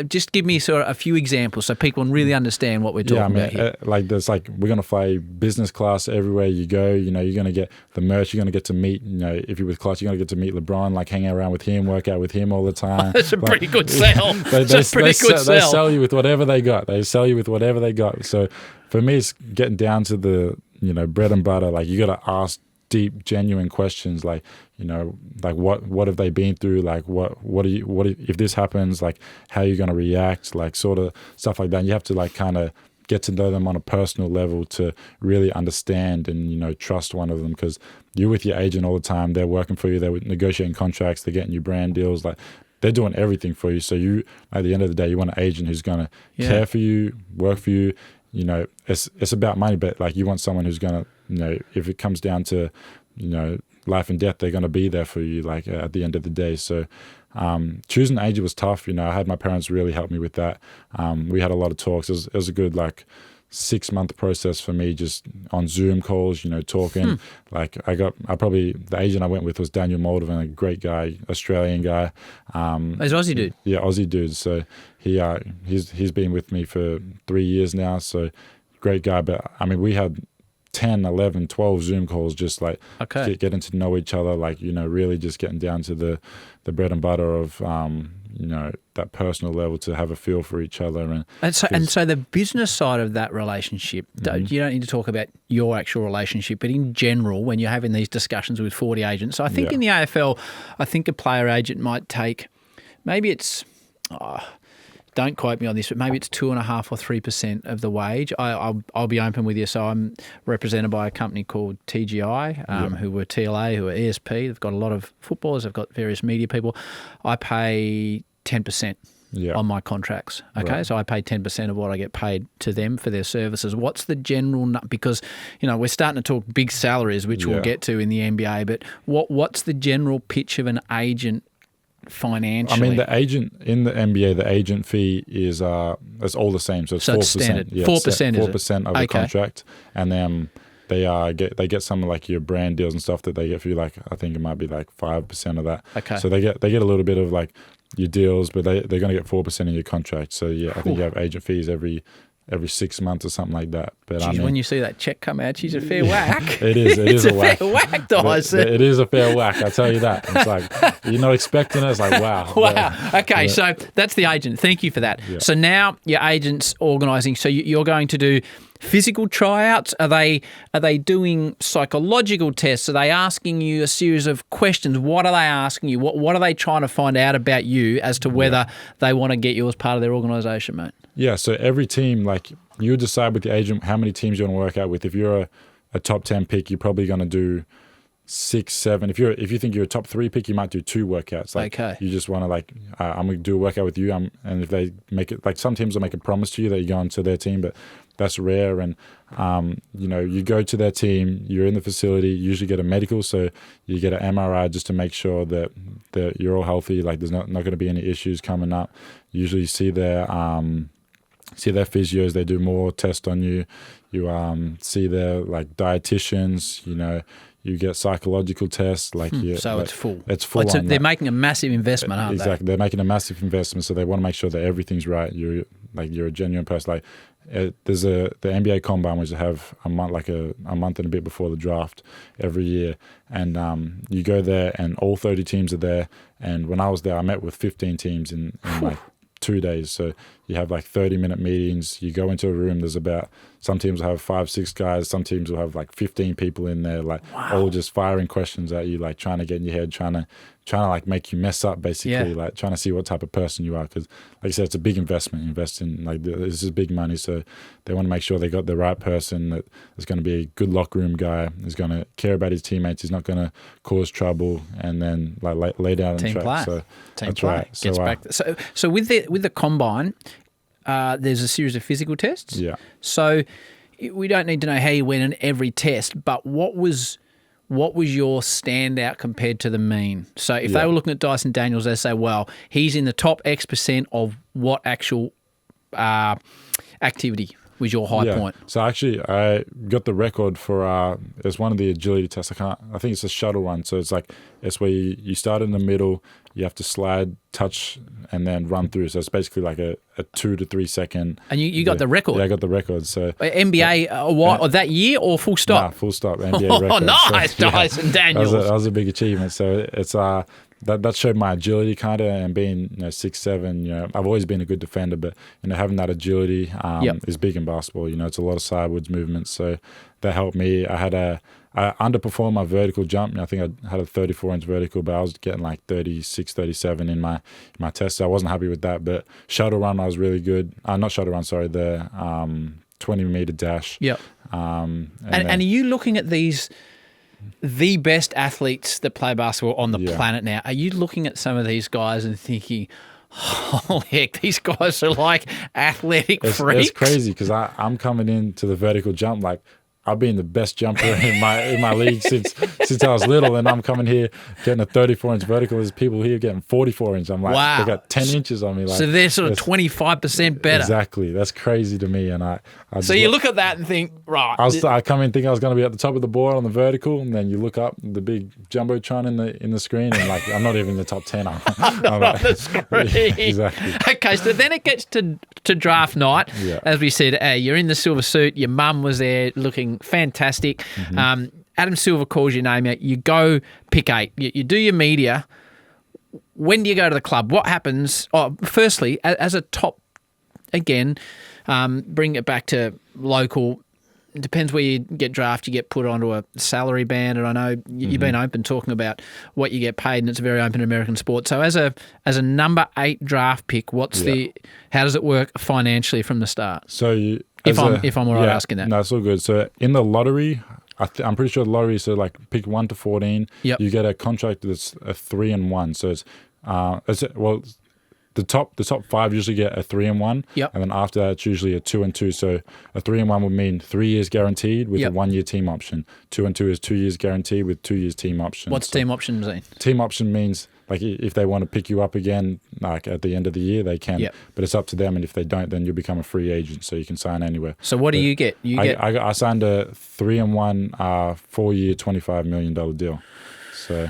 just give me sort of a few examples so people can really understand what we're talking about here. Like, there's, like, we're going to fly business class everywhere you go. You know, you're going to get the merch. You're going to get to meet, you know, if you're with class, you're going to get to meet LeBron, like, hanging around with him, work out with him all the time. That's a like, pretty good sell. They sell you with whatever they got. They sell you with whatever they got. So for me, it's getting down to the, you know, bread and butter. Like, you got to ask deep, genuine questions. Like, you know, like what have they been through? Like, what if this happens? Like, how are you going to react? Like, sort of stuff like that. And you have to, like, kind of get to know them on a personal level to really understand and, you know, trust one of them, because you're with your agent all the time. They're working for you. They're negotiating contracts. They're getting you brand deals. Like, they're doing everything for you. So you, at the end of the day, you want an agent who's going to care for you, work for you. You know, it's about money, but, like, you want someone who's going to, you know, if it comes down to, you know, life and death, they're going to be there for you, like, at the end of the day. So choosing an agent was tough. You know, I had my parents really help me with that. We had a lot of talks. It was a good, like, 6-month process for me, just on Zoom calls, you know, talking. Like, the agent I went with was Daniel Moldovan, a great guy, Australian guy. He's Aussie dude. Yeah, Aussie dude. So he's been with me for 3 years now. So great guy. But I mean, we had 10, 11, 12 Zoom calls, just like getting to know each other, like, you know, really just getting down to the bread and butter of, you know, that personal level, to have a feel for each other. And so the business side of that relationship, you don't need to talk about your actual relationship, but in general, when you're having these discussions with 40 agents, so I think in the AFL, I think a player agent might take, maybe it's... don't quote me on this, but maybe it's 2.5 or 3% of the wage. I'll be open with you. So I'm represented by a company called TGI, who were TLA, who are ESP. They've got a lot of footballers. They've got various media people. I pay 10% on my contracts. Okay, right. So I pay 10% of what I get paid to them for their services. What's the general? Because, you know, we're starting to talk big salaries, which we'll get to in the NBA. But what's the general pitch of an agent financially? I mean, the agent in the NBA, the agent fee is it's all the same. So it's 4%. Standard. Yeah, 4%. 4% of the contract, and then they get some of, like, your brand deals and stuff that they get for you. Like, I think it might be like 5% of that. Okay. So they get a little bit of, like, your deals, but they're going to get 4% in your contract. So yeah, I think you have agent fees every 6 months or something like that. But I mean, when you see that check come out, she's a fair whack. It is. It is a whack. Fair whack, Dyson. It is a fair whack. I tell you that. It's like, you're not expecting it. It's like, wow. Wow. Okay, so that's the agent. Thank you for that. Yeah. So now your agent's organising. So you're going to do physical tryouts. Are they doing psychological tests? Are they asking you a series of questions? What are they asking you? What are they trying to find out about you as to whether they want to get you as part of their organisation, mate? Yeah, so every team, like, you decide with the agent how many teams you want to work out with. If you're a top 10 pick, you're probably going to do 6, 7. If you think you're a top 3 pick, you might do 2 workouts. Like you just want to like, I'm gonna do a workout with you. And if they make it, like some teams will make a promise to you that you go into their team, but that's rare. And you go to their team, you're in the facility, you usually get a medical, so you get an MRI just to make sure that you're all healthy. Like there's not going to be any issues coming up. You usually see their physios. They do more tests on you. You see their like dietitians. You get psychological tests. So it's full. It's full. They're making a massissive investment, aren't they? Exactly. They're making a massive investment, so they want to make sure that everything's right. You're a genuine person. Like there's the NBA Combine, which they have a month and a bit before the draft every year, and you go there, and all 30 teams are there. And when I was there, I met with 15 teams in like 2 days. So you have like 30-minute meetings. You go into a room. There's some teams will have 5, 6 guys. Some teams will have like 15 people in there, like all just firing questions at you, like trying to get in your head, trying to like make you mess up, basically, like trying to see what type of person you are. Because like I said, it's a big investment. Invest in like this is big money, so they want to make sure they got the right person that is going to be a good locker room guy, is going to care about his teammates, he's not going to cause trouble, and then like lay down on the track. Play. So team that's play. right. So with the combine, there's a series of physical tests. Yeah. So we don't need to know how you went in every test, but what was your standout compared to the mean? So if they were looking at Dyson Daniels, they say, well, he's in the top X% of what actual activity was your high point? So actually, I got the record for it's one of the agility tests. I think it's a shuttle run. So it's where you start in the middle, you have to slide, touch, and then run through. So it's basically like a 2 to 3 second. And you got the record? Yeah, I got the record. So NBA of that year or full stop? Nah, full stop. NBA record. Oh, nice, so, Dyson Daniels. That was a big achievement. So it's that showed my agility kind of, and being 6'7", I've always been a good defender, but having that agility is big in basketball. It's a lot of sideways movements, so that helped me. I underperformed my vertical jump. I think I had a 34-inch vertical, but I was getting like 36, 37 in my test, so I wasn't happy with that. But shuttle run, I was really good. Not shuttle run, sorry, the 20-meter dash. Yep. And are you looking at the best athletes that play basketball on the planet now? Are you looking at some of these guys and thinking, holy heck, these guys are like athletic freaks? It's crazy because I'm coming into the vertical jump like I've been the best jumper in my league since I was little, and I'm coming here getting a 34-inch vertical. There's people here getting 44-inch. I'm like, wow. They got 10 inches on me. Like, so they're sort of 25% better. Exactly. That's crazy to me. And so you look at that and think, right. I come in thinking I was going to be at the top of the board on the vertical, and then you look up the big jumbotron in the screen, and like I'm not even in the top 10. I'm not on the screen. Exactly. Okay, so then it gets to draft night. Yeah. As we said, you're in the silver suit. Your mum was there looking fantastic. Mm-hmm. Adam Silver calls your name out. You go pick 8. You do your media. When do you go to the club? What happens? Oh, firstly, as a top, again, bring it back to local. It depends where you get drafted. You get put onto a salary band, and I know you've been open talking about what you get paid, and it's a very open American sport. So as a number 8 draft pick, how does it work financially from the start? So if I'm all right asking that. No, it's all good. So in the lottery, I'm pretty sure the lottery is like pick 1 to 14. Yep. You get a contract that's a 3 and 1. So the top 5 usually get a 3 and 1. Yep. And then after that, it's usually a 2 and 2. So a 3 and 1 would mean 3 years guaranteed with a 1-year team option. 2 and 2 is 2 years guaranteed with 2 years team option. What's team option mean? Team option means like if they want to pick you up again, like at the end of the year, they can. Yep. But it's up to them, and if they don't, then you'll become a free agent, so you can sign anywhere. So what do you get? I signed a 3 and 1 4-year $25 million deal. So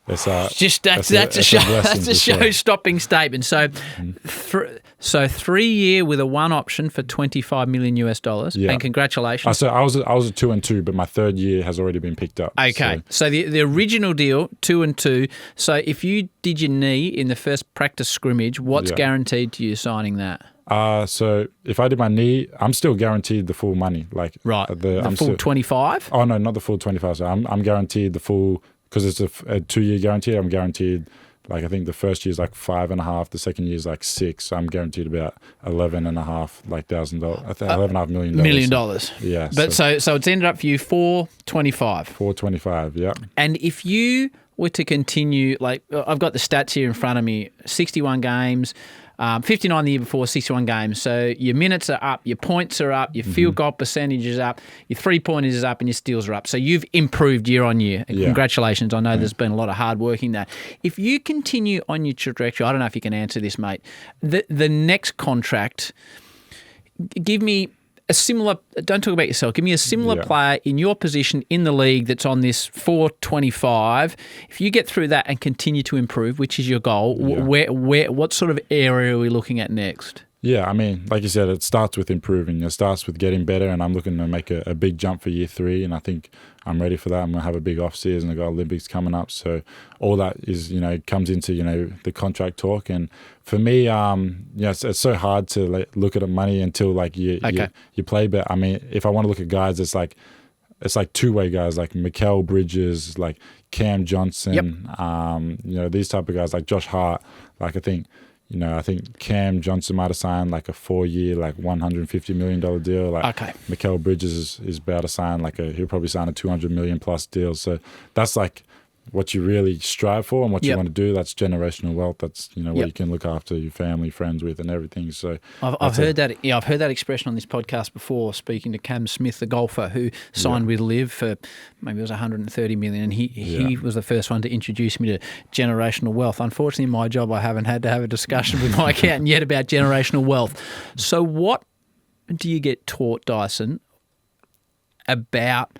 it's that's a show-stopping statement. So, so 3 year with a 1 option for $25 million US. Yeah. And congratulations. So I was a 2 and 2, but my 3rd year has already been picked up. Okay, so the original deal 2 and 2. So if you did your knee in the first practice scrimmage, what's guaranteed to you signing that? So if I did my knee, I'm still guaranteed the full money. Like right, the full 25. Oh no, not the full 25. So I'm guaranteed the full. Because it's a 2-year guarantee, I'm guaranteed like I think the first year is like 5.5, the second year is like 6. So I'm guaranteed about $11.5 million. Yeah. But so it's ended up for you 425. 425. Yeah. And if you were to continue, like I've got the stats here in front of me, 61 games. 59 the year before, 61 games. So your minutes are up, your points are up, your field goal percentage is up, your three-pointers is up, and your steals are up. So you've improved year on year. Yeah. Congratulations. I know there's been a lot of hard work in that. If you continue on your trajectory, I don't know if you can answer this, mate, the next contract, give me a similar, don't talk about yourself, give me a similar player in your position in the league that's on this 425. If you get through that and continue to improve, which is your goal, what sort of area are we looking at next? Yeah, I mean, like you said, it starts with improving. It starts with getting better, and I'm looking to make a big jump for year 3, and I think I'm ready for that. I'm going to have a big off-season. I've got Olympics coming up, so all that is, comes into, the contract talk. And for me, it's so hard to look at money until, you play. But, I mean, if I want to look at guys, it's like two-way guys, like Mikal Bridges, like Cam Johnson, these type of guys, like Josh Hart. Like, I think Cam Johnson might have signed like a 4-year, like $150 million deal. Like Mikal Bridges is about to sign he'll probably sign a $200 million plus deal. So that's like what you really strive for and what you want to do. That's generational wealth. That's what you can look after your family, friends with, and everything. So I've heard that. Yeah, I've heard that expression on this podcast before. Speaking to Cam Smith, the golfer who signed with Liv for maybe it was $130 million, and he was the first one to introduce me to generational wealth. Unfortunately, in my job, I haven't had to have a discussion with my accountant yet about generational wealth. So, what do you get taught, Dyson, about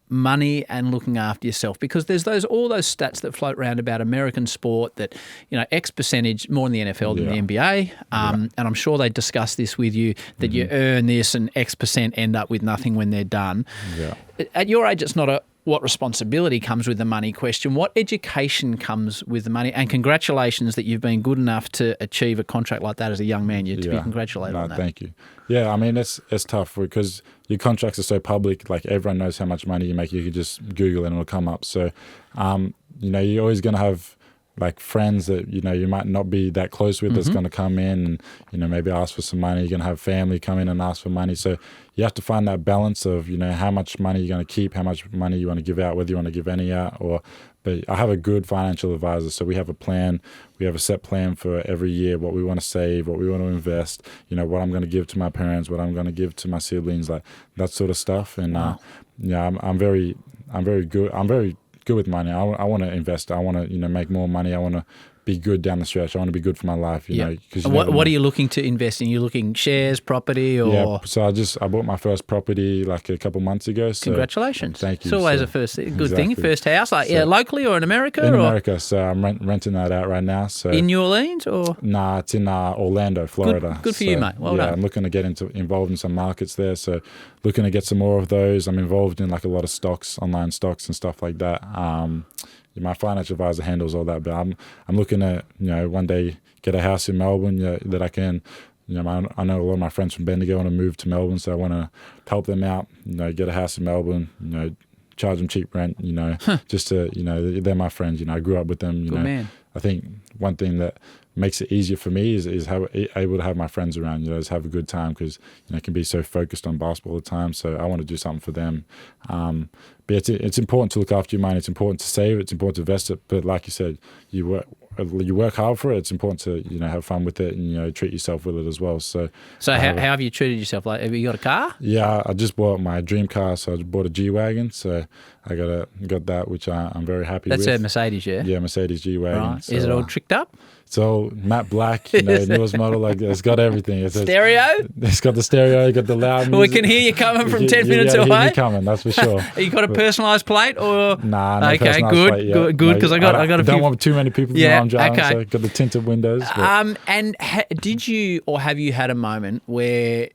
money and looking after yourself? Because there's all those stats that float around about American sport that, X percentage more in the NFL than the NBA. And I'm sure they discuss this with you, that you earn this and X percent end up with nothing when they're done. Yeah. At your age, it's not what responsibility comes with the money question. What education comes with the money? And congratulations that you've been good enough to achieve a contract like that as a young man. You're to be congratulated on that. Thank you. Yeah, I mean, it's tough because your contracts are so public. Like, everyone knows how much money you make. You can just Google it and it'll come up. So, you're always going to have like friends that, you might not be that close with that's going to come in and, maybe ask for some money. You're going to have family come in and ask for money. So you have to find that balance of, how much money you're going to keep, how much money you want to give out, whether you want to give any out but I have a good financial advisor. So we have a plan. We have a set plan for every year, what we want to save, what we want to invest, what I'm going to give to my parents, what I'm going to give to my siblings, like that sort of stuff. And I'm very good. I'm very good with money. I want to invest. I want to, make more money. I want to be good down the stretch. I want to be good for my life, you know. Cause what are you looking to invest in? You looking shares, property, or? Yeah, so I bought my first property like a couple months ago. So congratulations. Thank you. It's always a good thing, first house. Like, locally or in America? In America, so I'm renting that out right now. So in New Orleans or? Nah, it's in Orlando, Florida. Good for you, mate. Well done. I'm looking to get involved in some markets there. So looking to get some more of those. I'm involved in like a lot of stocks, online stocks and stuff like that. My financial advisor handles all that, but I'm looking at one day get a house in Melbourne that I can. I know a lot of my friends from Bendigo want to move to Melbourne, so I want to help them out. Get a house in Melbourne. Charge them cheap rent. Just to they're my friends. I grew up with them. Good man. I think one thing that makes it easier for me is able to have my friends around, just have a good time because, I can be so focused on basketball all the time. So I want to do something for them. But it's important to look after your money. It's important to save it. It's important to invest it. But like you said, you work hard for it. It's important to, have fun with it and, treat yourself with it as well. So how have you treated yourself? Like, have you got a car? Yeah, I just bought my dream car. So I bought a G-Wagon. So I got that, which I'm very happy with. That's a Mercedes, yeah? Yeah, Mercedes G-Wagon. Right. So, is it all tricked up? It's all matte black, newest model. Like, it's got everything. Stereo? It's got the stereo. It's got the loud music. We can hear you coming from 10 minutes away. Hear me coming, that's for sure. You got a personalised plate or? Nah, no okay, good. Because I got a few. Don't want too many people to know I'm driving. So got the tinted windows. And did you or have you had a moment where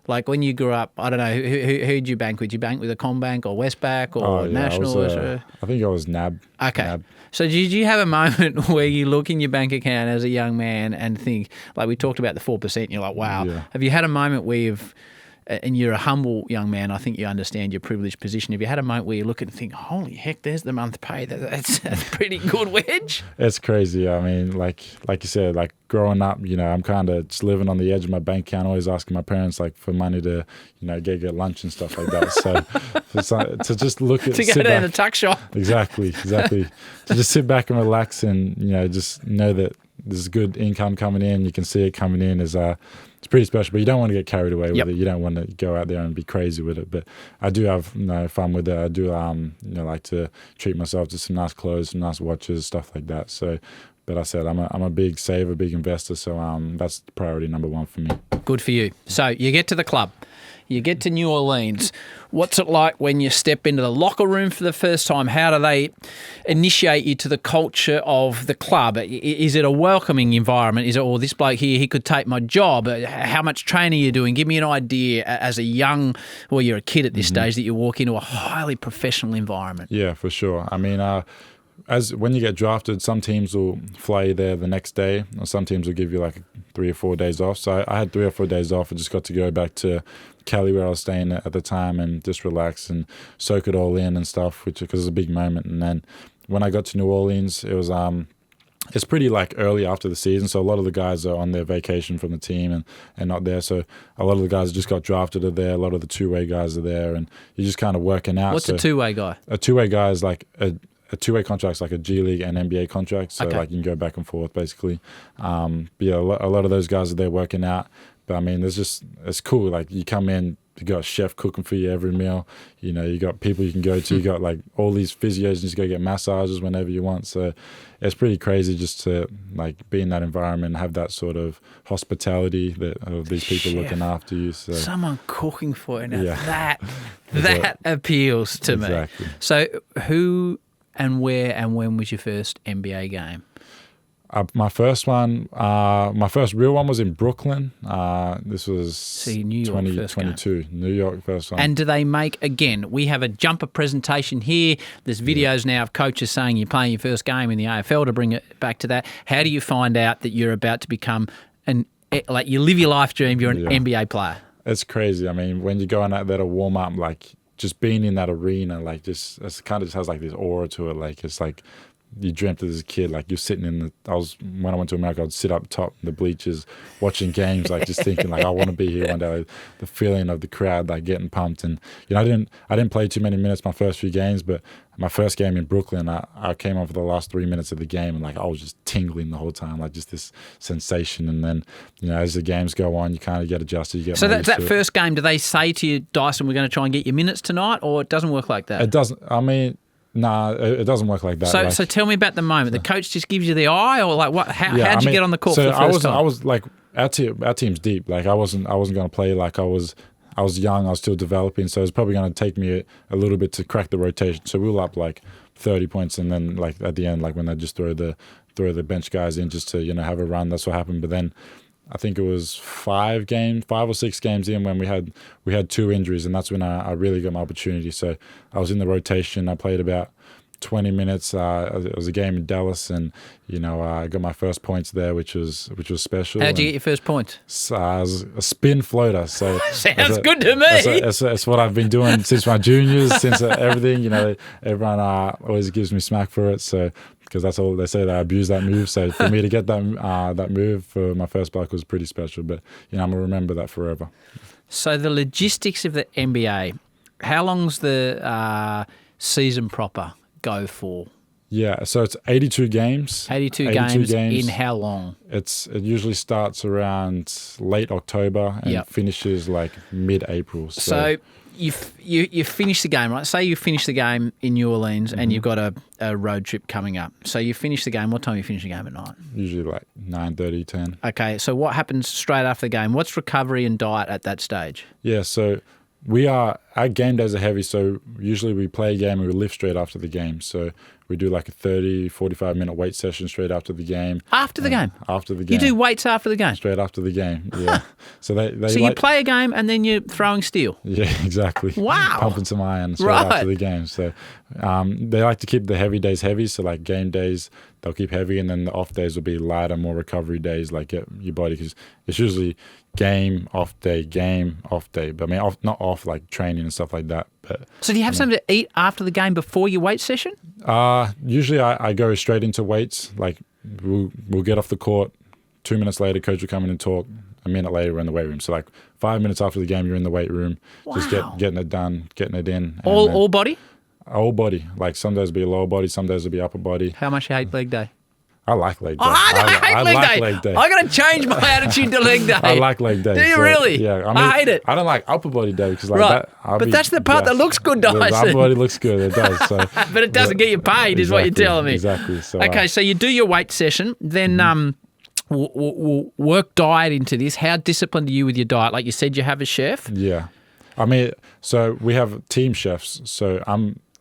like when you grew up, I don't know, who'd you bank with? You bank with a Combank or Westpac or National? I think I was NAB. Okay. NAB. So did you have a moment where you look in your bank account as a young man and think, like we talked about the 4%, and you're like, wow. Yeah. Have you had a moment where and you're a humble young man, I think you understand your privileged position. Have you had a moment where you look and think, holy heck, there's the month pay. That's a pretty good wedge. It's crazy. I mean, like you said, like growing up, I'm kind of just living on the edge of my bank account, always asking my parents like for money to, get lunch and stuff like that. So to just look at to go down the tuck shop. Exactly. To just sit back and relax and just know that there's good income coming in. You can see it coming in is it's pretty special, but you don't want to get carried away with it. You don't want to go out there and be crazy with it. But I do have fun with it. I do like to treat myself to some nice clothes, some nice watches, stuff like that. So, but I said I'm a big saver, big investor. So that's priority number one for me. Good for you. So you get to the club. You get to New Orleans. What's it like when you step into the locker room for the first time? How do they initiate you to the culture of the club? Is it a welcoming environment? Is it, this bloke here, he could take my job? How much training are you doing? Give me an idea as a young, you're a kid at this stage, that you walk into a highly professional environment. Yeah, for sure. I mean, as when you get drafted, some teams will fly you there the next day, or some teams will give you like 3 or 4 days off. So I had 3 or 4 days off. I just got to go back to Cali, where I was staying at the time, and just relax and soak it all in and stuff, because it was a big moment. And then when I got to New Orleans, it was it's pretty like early after the season, so a lot of the guys are on their vacation from the team and not there. So a lot of the guys that just got drafted are there. A lot of the two-way guys are there, and you're just kind of working out. What's a two-way guy? A two-way guy is like a two-way contract's like a G League and NBA contract, so like you can go back and forth basically. But yeah, a lot of those guys are there working out. But I mean, it's cool. Like you come in, you got a chef cooking for you every meal. You got people you can go to. You got like all these physios, and just go get massages whenever you want. So it's pretty crazy just to like be in that environment and have that sort of hospitality of these people looking after you. So someone cooking for you. Now that appeals to me. So who and where and when was your first NBA game? My first real one was in Brooklyn. This was 2022, New York first one. And do they make, again, we have a jumper presentation here. There's videos now of coaches saying you're playing your first game in the AFL, to bring it back to that. How do you find out that you're about to become you live your life dream, you're an NBA player? It's crazy. I mean, when you go in there to warm up, like just being in that arena, like it kind of just has like this aura to it. Like it's like you dreamt it as a kid. Like you're sitting when I went to America, I'd sit up top in the bleachers watching games, like just thinking like I want to be here one day. The feeling of the crowd like getting pumped, and I didn't play too many minutes my first few games, but my first game in Brooklyn, I came on for the last 3 minutes of the game, and like I was just tingling the whole time, like just this sensation. And then as the games go on, you kind of get adjusted. You get so that first game, do they say to you, Dyson, we're going to try and get your minutes tonight, or it doesn't work like that? It doesn't. I mean, nah, it doesn't work like that. So tell me about the moment. The coach just gives you the eye, or like what? How'd you get on the court for the first time? I was like our team's deep. Like I wasn't going to play like I was young. I was still developing, so it was probably going to take me a little bit to crack the rotation. So we were up like 30 points, and then like at the end, like when they just throw the bench guys in just to have a run. That's what happened. But then I think it was 5 or 6 games in when we had 2 injuries, and that's when I really got my opportunity. So I was in the rotation. I played about 20 minutes. It was a game in Dallas, and I got my first points there, which was special. How'd you get your first point? It was a spin floater. So sounds good to me. It's what I've been doing since my juniors, since everything. Everyone always gives me smack for it. So because that's all they say, that I abuse that move. So for me to get that move for my first block was pretty special. But I'm gonna remember that forever. So the logistics of the NBA, how long's the season proper go for? Yeah, so it's 82 games. 82 games in how long? It usually starts around late October and finishes like mid-April. So you finish the game, right? Say you finish the game in New Orleans and you've got a road trip coming up. So you finish the game. What time do you finish the game at night? Usually like 9:30, 10. Okay, so what happens straight after the game? What's recovery and diet at that stage? Yeah, so we are our game days are heavy, so usually we play a game and we lift straight after the game. So we do like a 30, 45-minute weight session straight after the game. After the game? After the game. You do weights after the game? Straight after the game, yeah. So so you play a game and then you're throwing steel? Yeah, exactly. Wow. Pumping some iron straight after the game. So they like to keep the heavy days heavy. So like game days, they'll keep heavy, and then the off days will be lighter, more recovery days, like get your body, because it's usually game, off day, game, off day. But I mean, not off like training and stuff like that. But so do you have something to eat after the game before your weight session? Usually I go straight into weights. Like we'll get off the court. 2 minutes later, coach will come in and talk. A minute later, we're in the weight room. So like 5 minutes after the game, you're in the weight room. Wow. Just getting it done, getting it in. All body? All body. Like some days will be lower body, some days will be upper body. How much you hate leg day? I like leg day. I like leg day. I got to change my attitude to leg day. I like leg day. Do you really? Yeah. I hate it. I don't like upper body day because like right. that. But that's the part that looks good, Dyson. The upper body looks good. It does. So, but it doesn't get you paid, is what you're telling me. Exactly. So, okay, so you do your weight session, then we'll work diet into this. How disciplined are you with your diet? Like you said, you have a chef. Yeah. I mean, so we have team chefs. So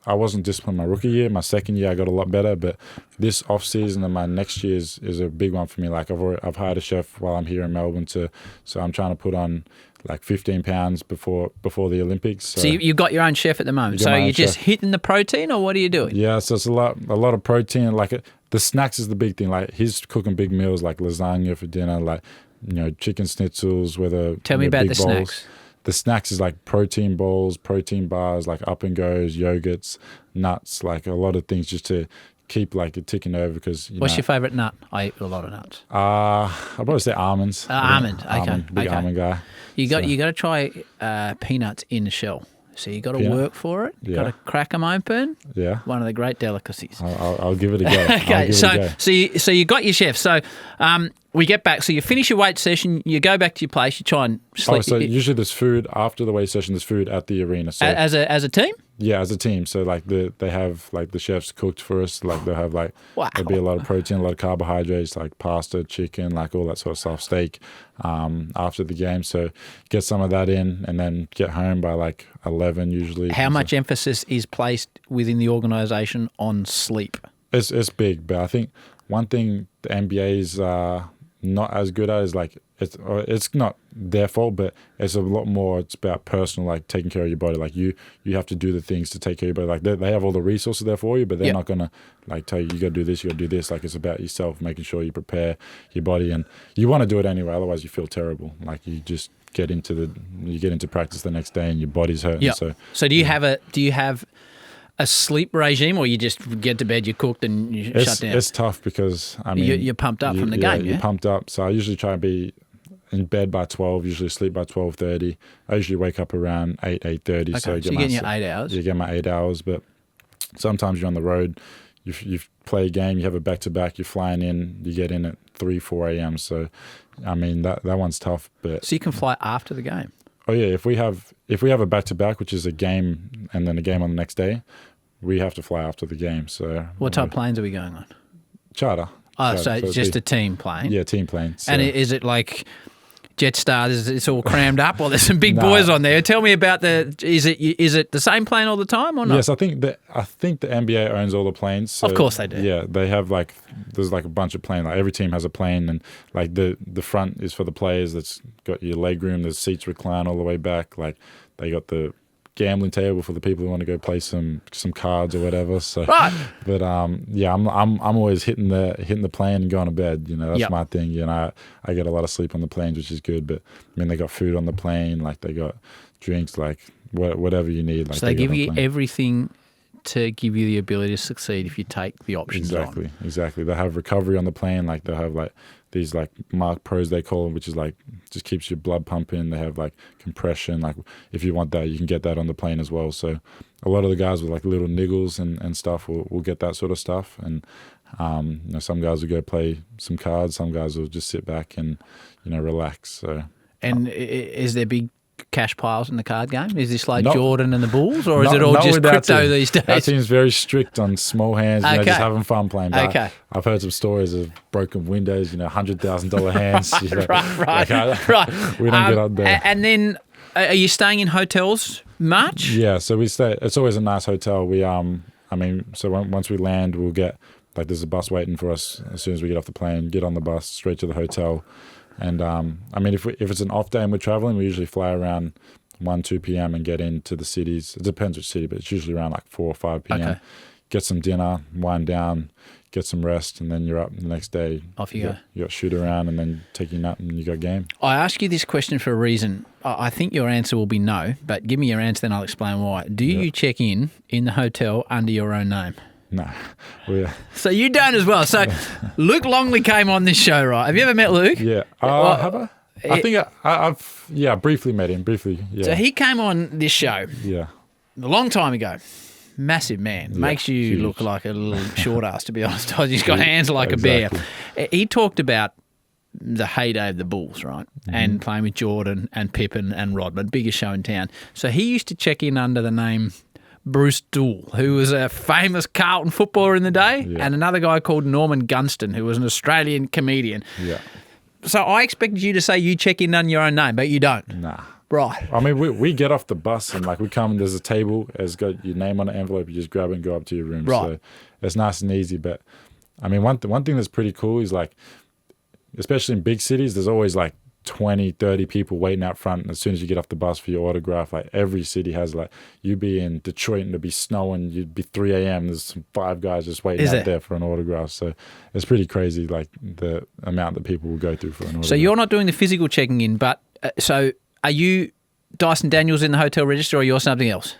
I wasn't disciplined my rookie year. My second year, I got a lot better. But this off season and my next year is a big one for me. Like I've hired a chef while I'm here in Melbourne so I'm trying to put on like 15 pounds before the Olympics. So you've got your own chef at the moment. So you're just hitting the protein, or what are you doing? Yeah, so it's a lot of protein. Like the snacks is the big thing. Like he's cooking big meals like lasagna for dinner, like chicken schnitzels with a Tell me about big the bowls. snacks. The snacks is like protein bowls, protein bars, like up and goes, yogurts, nuts, like a lot of things just to keep like it ticking over. Because what's your favourite nut? I eat a lot of nuts. I'll probably say almonds. Almond, okay. Big almond guy. You got to try peanuts in the shell. So you got to work for it. You got to crack them open. Yeah. One of the great delicacies. I'll give it a go. Okay, so you got your chef. So we get back. So you finish your weight session. You go back to your place. You try and sleep. Oh, so usually there's food after the weight session. There's food at the arena. So as a team. Yeah, as a team. So like they have like the chefs cooked for us. Like they'll have like there'll be a lot of protein, a lot of carbohydrates, like pasta, chicken, like all that sort of stuff, steak. After the game, so get some of that in, and then get home by like 11 usually. How much emphasis is placed within the organisation on sleep? It's big, but I think one thing the NBA is not as good at is like it's not their fault, but it's a lot more. It's about personal, like taking care of your body. Like you have to do the things to take care of your body. Like they have all the resources there for you, but they're not gonna like tell you got to do this, you got to do this. Like it's about yourself, making sure you prepare your body, and you want to do it anyway. Otherwise, you feel terrible. Like you just get into practice the next day, and your body's hurting. Yeah. So do you have a sleep regime, or you just get to bed, you're cooked, and you shut down? It's tough because I mean you're pumped up from the game. You're pumped up. So I usually try to be in bed by 12. Usually sleep by 12:30. I usually wake up around 8:30. Okay, so you're getting your 8 hours. You get my 8 hours, but sometimes you're on the road. You play a game. You have a back-to-back. You're flying in. You get in at 3-4 a.m. So I mean that one's tough. But so you can fly after the game. Oh yeah, if we have a back-to-back, which is a game and then a game on the next day, we have to fly after the game. So what type of planes are we going on? Charter. Oh, so it's just a team plane? Yeah, team plane. So. And is it like Jetstar? It's all crammed up, or there's some big boys on there? Tell me about is it the same plane all the time or not? Yes, I think the NBA owns all the planes. So, of course they do. Yeah, they have there's a bunch of planes. Like every team has a plane, and like the front is for the players. That's got your leg room. There's seats recline all the way back. Like they got the gambling table for the people who want to go play some cards or whatever. So, right. But I'm always hitting the plane and going to bed. That's my thing. I get a lot of sleep on the planes, which is good. But I mean, they got food on the plane. Like they got drinks, like whatever you need. Like so they give you everything to give you the ability to succeed if you take the options on. Exactly. They have recovery on the plane. Like they'll have these Mark Pros they call them, which is just keeps your blood pumping. They have compression. Like if you want that, you can get that on the plane as well. So a lot of the guys with little niggles and stuff will get that sort of stuff. And some guys will go play some cards. Some guys will just sit back and relax. So and is there big cash piles in the card game? Is this like Jordan and the Bulls, or is it all just crypto these days? That team's very strict on small hands, just having fun playing. But okay. I've heard some stories of broken windows, $100,000 hands. Right. We don't get up there. And then, are you staying in hotels much? Yeah, so we stay. It's always a nice hotel. Once we land, we'll get there's a bus waiting for us as soon as we get off the plane. Get on the bus straight to the hotel, and if it's an off day and we're traveling, we usually fly around 1-2 p.m. and get into the cities. It depends which city, but it's usually around 4 or 5 p.m. Okay. Get some dinner, wind down, get some rest, and then you're up the next day. Off you go. You got shoot around and then take your nap and you got game. I ask you this question for a reason. I think your answer will be no, but give me your answer, then I'll explain why. Do you check in the hotel under your own name? No. So you don't as well. So Luke Longley came on this show, right? Have you ever met Luke? Yeah. Have I? I think I've briefly met him. Yeah. So he came on this show a long time ago. Massive man. Makes you huge. look like a little short ass, to be honest. He's got hands like Exactly. a bear. He talked about the heyday of the Bulls, right? Mm-hmm. And playing with Jordan and Pippen and Rodman, biggest show in town. So he used to check in under the name Bruce Dool, who was a famous Carlton footballer in the day, and another guy called Norman Gunston, who was an Australian comedian. Yeah. So I expected you to say you check in under your own name, but you don't. Nah. Right. I mean, we get off the bus and we come and there's a table. It's got your name on the envelope. You just grab it and go up to your room. Right. So it's nice and easy. But I mean, one thing that's pretty cool is especially in big cities, there's always 20, 30 people waiting out front. And as soon as you get off the bus for your autograph, every city has you'd be in Detroit and it'd be snowing. You'd be 3 a.m. There's some 5 guys just waiting out there for an autograph. So it's pretty crazy, the amount that people will go through for an autograph. So you're not doing the physical checking in, but so are you Dyson Daniels in the hotel register or you're something else?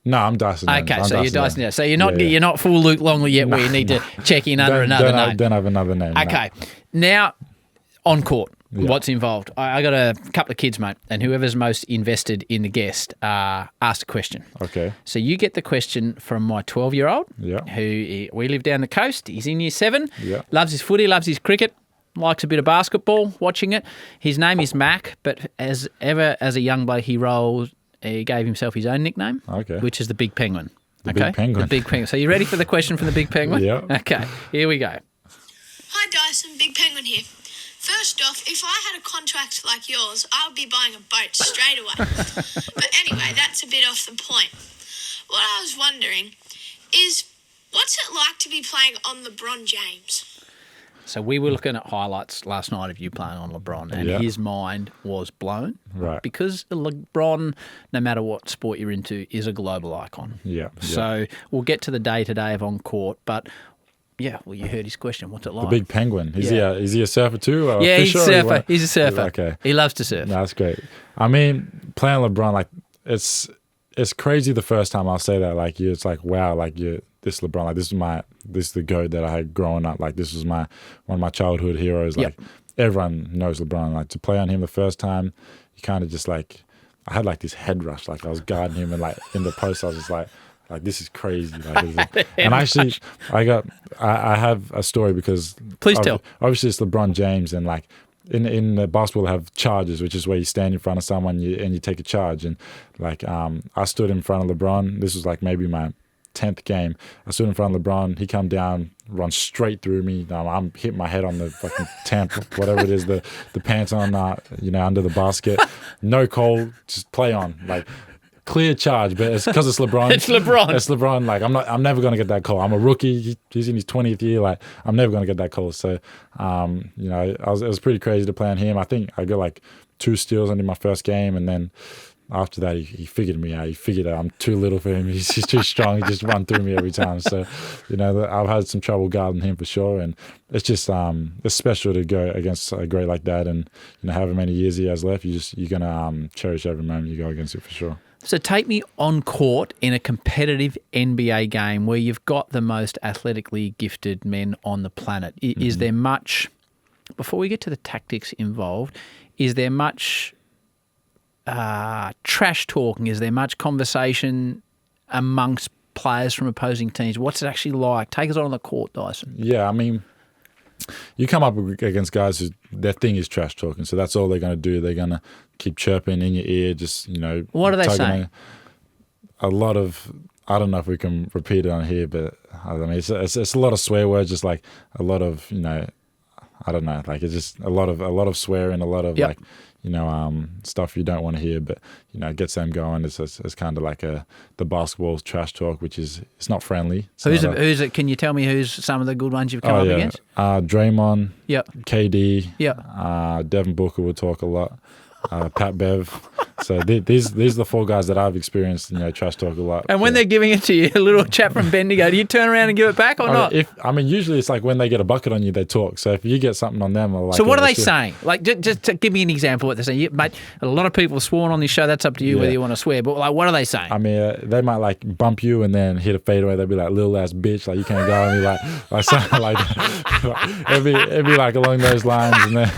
No, I'm Dyson. Okay, so you're Dyson Daniels. So you're not full Luke Longley yet where you need to check in under another name. Don't have another name. Okay. Now, on court, what's involved? I got a couple of kids, mate, and whoever's most invested in the guest asked a question. Okay. So you get the question from my 12-year-old, who we live down the coast. He's in year 7, loves his footy, loves his cricket, likes a bit of basketball, watching it. His name is Mac, but as a young bloke, he gave himself his own nickname, which is the Big Penguin. Big Penguin. The Big Penguin. So you ready for the question from the Big Penguin? Yeah. Okay, here we go. Hi Dyson, Big Penguin here. First off, if I had a contract like yours, I would be buying a boat straight away. But anyway, that's a bit off the point. What I was wondering is, what's it like to be playing on LeBron James? So we were looking at highlights last night of you playing on LeBron, and his mind was blown. Right. Because LeBron, no matter what sport you're into, is a global icon. Yeah. So we'll get to the day-to-day of on court, but you heard his question. What's it like? The Big Penguin. Is he a surfer too? Or yeah, he's a surfer. He's a surfer. Okay. He loves to surf. No, that's great. I mean, playing LeBron, it's crazy the first time. I'll say that. It's wow, this LeBron, this is the GOAT that I had growing up. This was one of my childhood heroes. Everyone knows LeBron. To play on him the first time, you kind of just I had this head rush. I was guarding him and in the post, I was just this is crazy. And actually, I have a story because please tell. Obviously, it's LeBron James, and in the basketball, they have charges, which is where you stand in front of someone and you take a charge. And I stood in front of LeBron. This was maybe my 10th game. I stood in front of LeBron. He come down, run straight through me. I'm hitting my head on the fucking temp, whatever it is, the pants on, under the basket. No call, just play on. Clear charge, but it's because it's LeBron. It's LeBron. It's LeBron. I'm never gonna get that call. I'm a rookie. He's in his 20th year. I'm never gonna get that call. So, it was pretty crazy to play on him. I think I got 2 steals in my first game, and then after that, he figured me out. He figured out I'm too little for him. He's too strong. He just run through me every time. So, I've had some trouble guarding him for sure. And it's just it's special to go against a great like that. And however many years he has left, you're gonna cherish every moment you go against it for sure. So take me on court in a competitive NBA game where you've got the most athletically gifted men on the planet. Is there much, before we get to the tactics involved, is there much trash talking? Is there much conversation amongst players from opposing teams? What's it actually like? Take us on the court, Dyson. Yeah, I mean, you come up against guys who their thing is trash talking, so that's all they're going to do. They're going to keep chirping in your ear, just What are they saying? A lot of, I don't know if we can repeat it on here, but I mean it's a lot of swear words, just a lot of I don't know, like it's just a lot of swearing, a lot of like, stuff you don't want to hear, but it gets them going. It's kind of like the basketball trash talk, which it's not friendly. Who's it? Can you tell me who's some of the good ones you've come up against? Draymond. Yep. KD. Yep. Devin Booker will talk a lot. Pat Bev. So these are the 4 guys that I've experienced, trash talk a lot. And when they're giving it to you, a little chap from Bendigo, do you turn around and give it back or not? Usually it's like when they get a bucket on you, they talk. So if you get something on them, so what are they saying? Like, just to give me an example of what they're saying. Mate, a lot of people have sworn on this show. That's up to you whether you want to swear. But like, what are they saying? I mean, they might like bump you and then hit a fadeaway. They'll be like, "Little ass bitch, like you can't go on me," like something like that. it'd be like along those lines. And then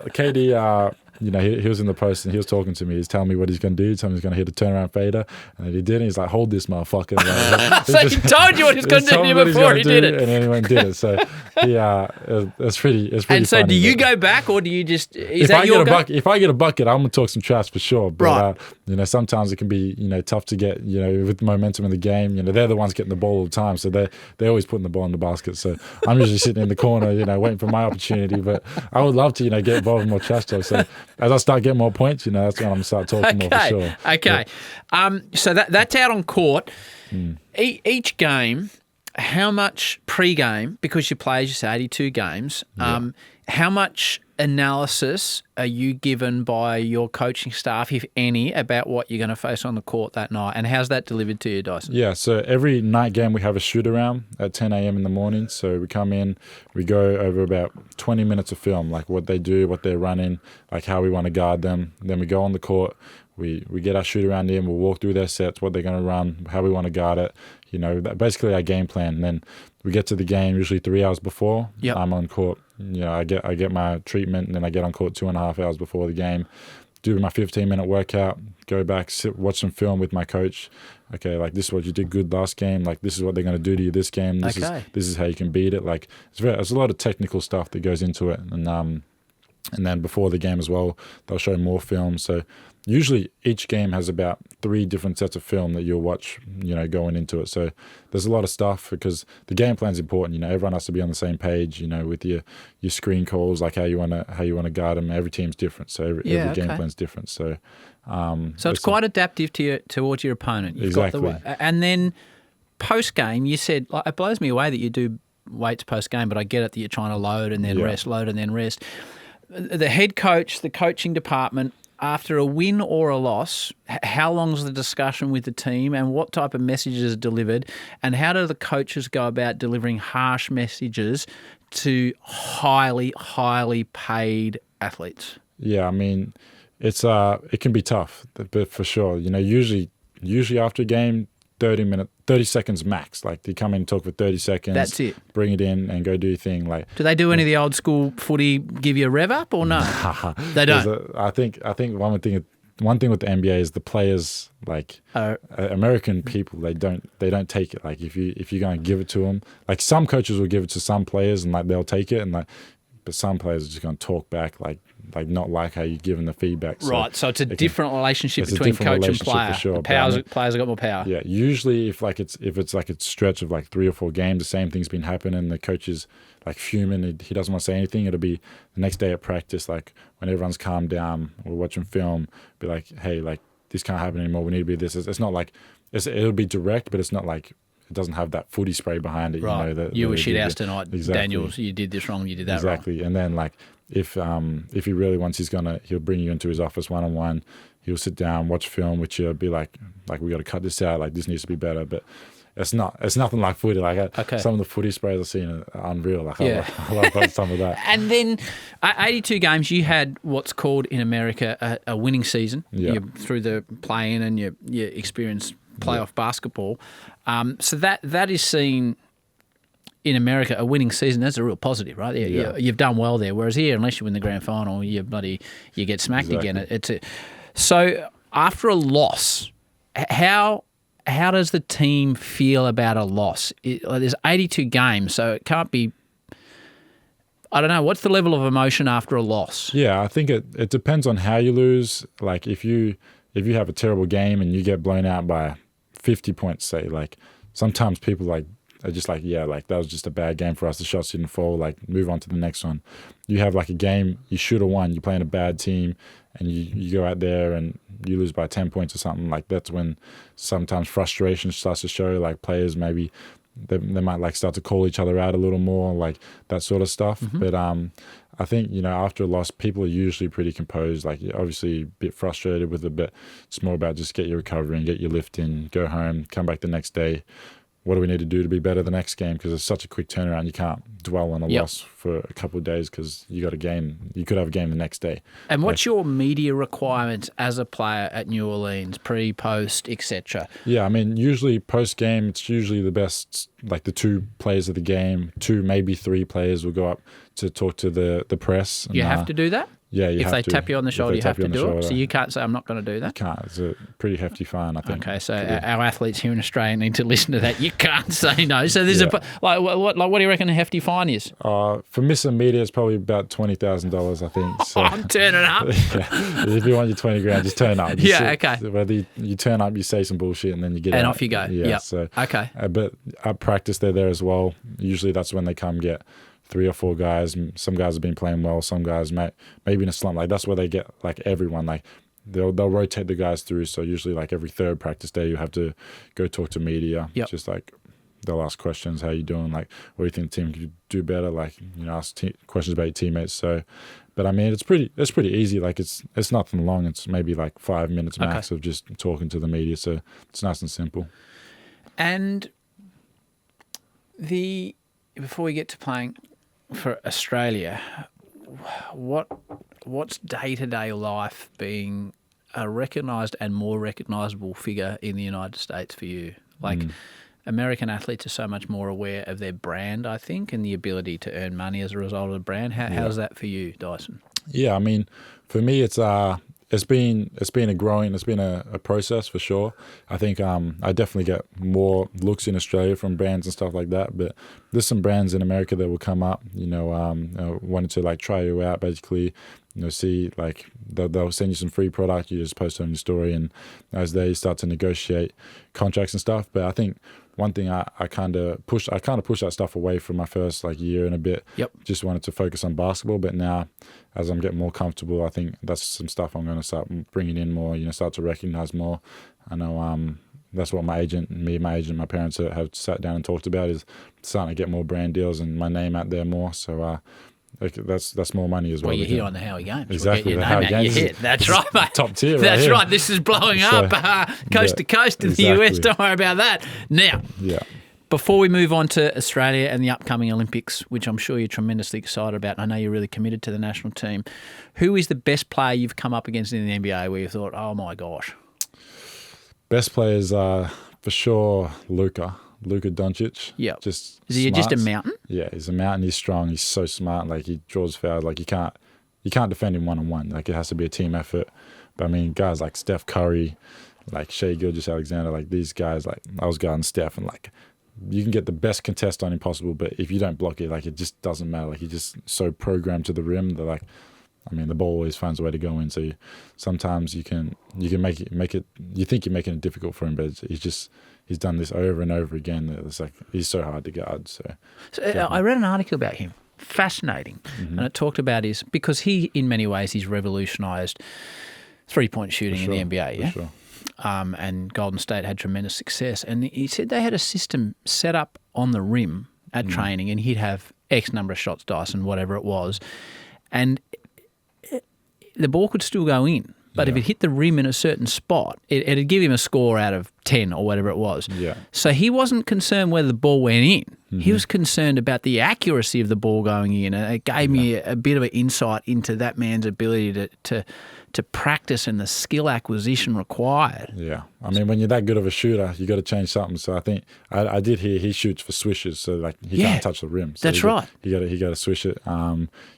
KD. He was in the post and he was talking to me. He's telling me what he's going to do. Telling me he's going to hit a turnaround fader. And then he did it. He's like, hold this motherfucker. So he told you what he's going to do before he did it. And then he went and did it. So it's pretty And so funny, do you go back or do you just, if I get a bucket, I'm going to talk some trash for sure. But, sometimes it can be, tough to get, with the momentum in the game. They're the ones getting the ball all the time. So they're always putting the ball in the basket. So I'm usually sitting in the corner, waiting for my opportunity. But I would love to, get involved in more trash talk. So as I start getting more points, that's when I'm going to start talking more for sure. Okay. Yeah. So that's out on court. Each game, how much pre-game, because you play, as you say, 82 games, how much analysis are you given by your coaching staff, if any, about what you're going to face on the court that night? And how's that delivered to you, Dyson? Yeah, so every night game we have a shoot-around at 10 a.m. in the morning. So we come in, we go over about 20 minutes of film, like what they do, what they're running, like how we want to guard them. Then we go on the court, we get our shoot-around in, we'll walk through their sets, what they're going to run, how we want to guard it, basically our game plan. And then we get to the game usually 3 hours before I'm on court. I get my treatment and then I get on court 2.5 hours before the game, do my 15-minute workout, go back, watch some film with my coach. Okay, like this is what you did good last game. Like this is what they're going to do to you this game. This is how you can beat it. Like there's a lot of technical stuff that goes into it. And then before the game as well, they'll show more film. So usually each game has about 3 different sets of film that you'll watch, going into it. So there's a lot of stuff because the game plan's important. Everyone has to be on the same page, with your screen calls, like how you want to guard them. Every team's different. So every game plan's different. So it's quite adaptive towards your opponent. You've exactly. got and then post-game, you said, it blows me away that you do weights post-game, but I get it that you're trying to load and then rest, load and then rest. The head coach, the coaching department, after a win or a loss, how long's the discussion with the team and what type of messages are delivered, and how do the coaches go about delivering harsh messages to highly, highly paid athletes? Yeah, I mean, it can be tough, but for sure. Usually after a game, 30 seconds max. Like you come in and talk for 30 seconds. That's it. Bring it in and go do your thing. Like, do they do any of the old school footy, give you a rev up or no? They don't. I think one thing with the NBA is the players, like American people, they don't take it. Like if you're going to give it to them, like some coaches will give it to some players and like they'll take it, and like, but some players are just going to talk back like not like how you give them the feedback. Right, so it's a different relationship between coach and player. For sure. Players have got more power. Yeah, usually if it's like a stretch of like 3 or 4 games, the same thing's been happening. The coach is like fuming. He doesn't want to say anything. It'll be the next day at practice, like when everyone's calmed down, we're watching film, be like, hey, like this can't happen anymore. We need to be this. It's not like it'll be direct, but it's not like it doesn't have that footy spray behind it. Right. You were shit house tonight, exactly. Daniels. You did this wrong. You did that wrong. Exactly. And then like if he really wants, he'll bring you into his office one-on-one. He'll sit down, watch film, which you'll be like we got to cut this out. Like this needs to be better. But it's nothing like footy. Like some of the footy sprays I've seen are unreal. Like I love some of that. And then 82 games, you had what's called in America a winning season. Yeah. You through the play-in and you experienced playoff basketball. So that is seen in America, a winning season, that's a real positive, right? You've done well there. Whereas here, unless you win the grand final, you get smacked again. So after a loss, how does the team feel about a loss? There's 82 games, so it can't be. I don't know. What's the level of emotion after a loss? Yeah, I think it depends on how you lose. Like if you have a terrible game and you get blown out by 50 points, say, like sometimes people like are just like, yeah, like that was just a bad game for us. The shots didn't fall. Like, move on to the next one. You have like a game you should have won. You're playing a bad team, and you go out there and you lose by 10 points or something. Like, that's when sometimes frustration starts to show. Like, players maybe they might like start to call each other out a little more, like that sort of stuff. But I think, you know, after a loss, people are usually pretty composed. Like, you're obviously a bit frustrated with it, but it's more about just get your recovery and get your lift in, go home, come back the next day. What do we need to do to be better the next game? Because it's such a quick turnaround. You can't dwell on a loss for a couple of days because you got a game. You could have a game the next day. And what's your media requirements as a player at New Orleans, pre, post, etc.? Yeah, I mean, usually post-game, it's usually the best, like the 2 players of the game, 2, maybe 3 players will go up to talk to the press. And, you have to do that? Yeah, you if have they to. tap you on the shoulder, you have to do it. So you can't say, I'm not going to do that? You can't. It's a pretty hefty fine, I think. Okay, so our athletes here in Australia need to listen to that. You can't say no. So there's what do you reckon a hefty fine is? For missing media, it's probably about $20,000, I think. So, I'm turning up. Yeah. If you want your 20 grand, just turn up. Okay. Whether you turn up, you say some bullshit, and then you get out. And off you go. Yeah. Yep. So, okay. But at practice, they're there as well. Usually that's when they come get 3 or 4 guys. Some guys have been maying well. Some guys maybe in a slump. Like, that's where they get like everyone. Like, they'll rotate the guys through. So usually like every 3rd practice day, you have to go talk to media. Yep. Just like they'll ask questions. How you doing? Like, what do you think the team could do better? Like, you know, ask questions about your teammates. So, but I mean, it's pretty easy. Like, it's nothing long. It's maybe like 5 minutes max of just talking to the media. So it's nice and simple. And before we get to playing for Australia, what's day-to-day life being a recognised and more recognisable figure in the United States for you? Like, American athletes are so much more aware of their brand, I think, and the ability to earn money as a result of the brand. How's that for you, Dyson? Yeah, I mean, for me, it's been a process for sure. I think I definitely get more looks in Australia from brands and stuff like that. But there's some brands in America that will come up, wanting to like try you out, basically. See, like they'll send you some free product. You just post it on your story, and as they start to negotiate contracts and stuff. But I think one thing I kind of pushed that stuff away for my first like year and a bit. Yep. Just wanted to focus on basketball. But now, as I'm getting more comfortable, I think that's some stuff I'm going to start bringing in more. Start to recognize more. I know that's what my agent, my parents have sat down and talked about, is starting to get more brand deals and my name out there more. So that's more money as well. Well, you're here on the Howie Games. Exactly, we'll the Howie Games. That's right, mate. Top tier. That's right. This is blowing up coast to coast in the US. Don't worry about that. Now, before we move on to Australia and the upcoming Olympics, which I'm sure you're tremendously excited about, and I know you're really committed to the national team, who is the best player you've come up against in the NBA where you thought, oh my gosh? Best players are for sure Luka Doncic. Yeah. Is he just a mountain? Yeah, he's a mountain. He's strong. He's so smart. Like, he draws fouls. Like, you can't defend him one-on-one. Like, it has to be a team effort. But I mean, guys like Steph Curry, like Shai Gilgeous-Alexander, like these guys, like I was guarding Steph, and like you can get the best contest on him possible, but if you don't block it, like it just doesn't matter. Like, he's just so programmed to the rim that, like, I mean, the ball always finds a way to go in. So sometimes you can make it. You think you're making it difficult for him, but he's done this over and over again. It's like he's so hard to guard. So I read an article about him, fascinating, and it talked about because he, in many ways, he's revolutionised 3-point shooting in the NBA. Yeah. Sure. And Golden State had tremendous success. And he said they had a system set up on the rim at training, and he'd have X number of shots, Dyson, whatever it was, and the ball could still go in. But if it hit the rim in a certain spot, it'd give him a score out of 10 or whatever it was. Yeah. So he wasn't concerned whether the ball went in. Mm-hmm. He was concerned about the accuracy of the ball going in. And it gave me a bit of an insight into that man's ability to practice and the skill acquisition required. Yeah. I mean, when you're that good of a shooter, you got to change something. So I think I did hear he shoots for swishes, so like he can't touch the rim. So that's right. He got to swish it.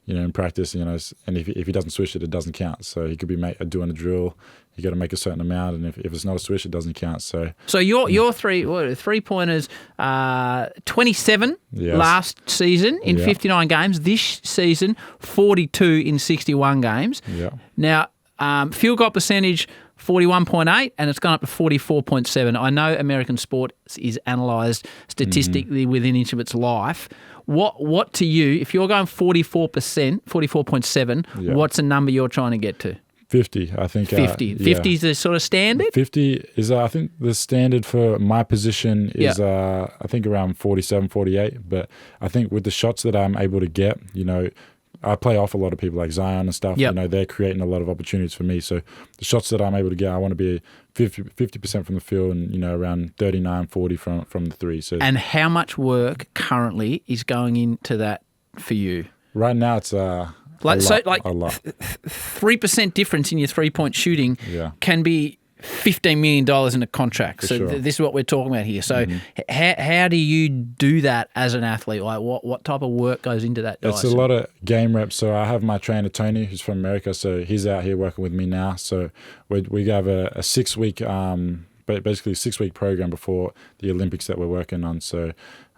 In practice, and if he doesn't swish it, it doesn't count. So he could be doing a drill. You got to make a certain amount, and if it's not a swish, it doesn't count. So your 3-pointers, 27 last season in 59 games. This season, 42 in 61 games. Yeah. Now, field goal percentage 41.8, and it's gone up to 44.7. I know American sport is analysed statistically within each of its life. What to you, if you're going 44%, 44.7, what's a number you're trying to get to? 50, I think. 50. 50 is the sort of standard? 50 is, I think, the standard for my position is, I think, around 47, 48. But I think with the shots that I'm able to get, I play off a lot of people like Zion and stuff. They're creating a lot of opportunities for me. So the shots that I'm able to get, I want to be 50% from the field and, around 39, 40 from the three. So, and how much work currently is going into that for you? Right now, it's a lot. 3% difference in your three-point shooting can be $15 million in a contract. So this is what we're talking about here. So how do you do that as an athlete? Like what type of work goes into that, Dyson? It's a lot of game reps. So I have my trainer, Tony, who's from America. So he's out here working with me now. So we have a 6-week, basically 6-week program before the Olympics that we're working on. So,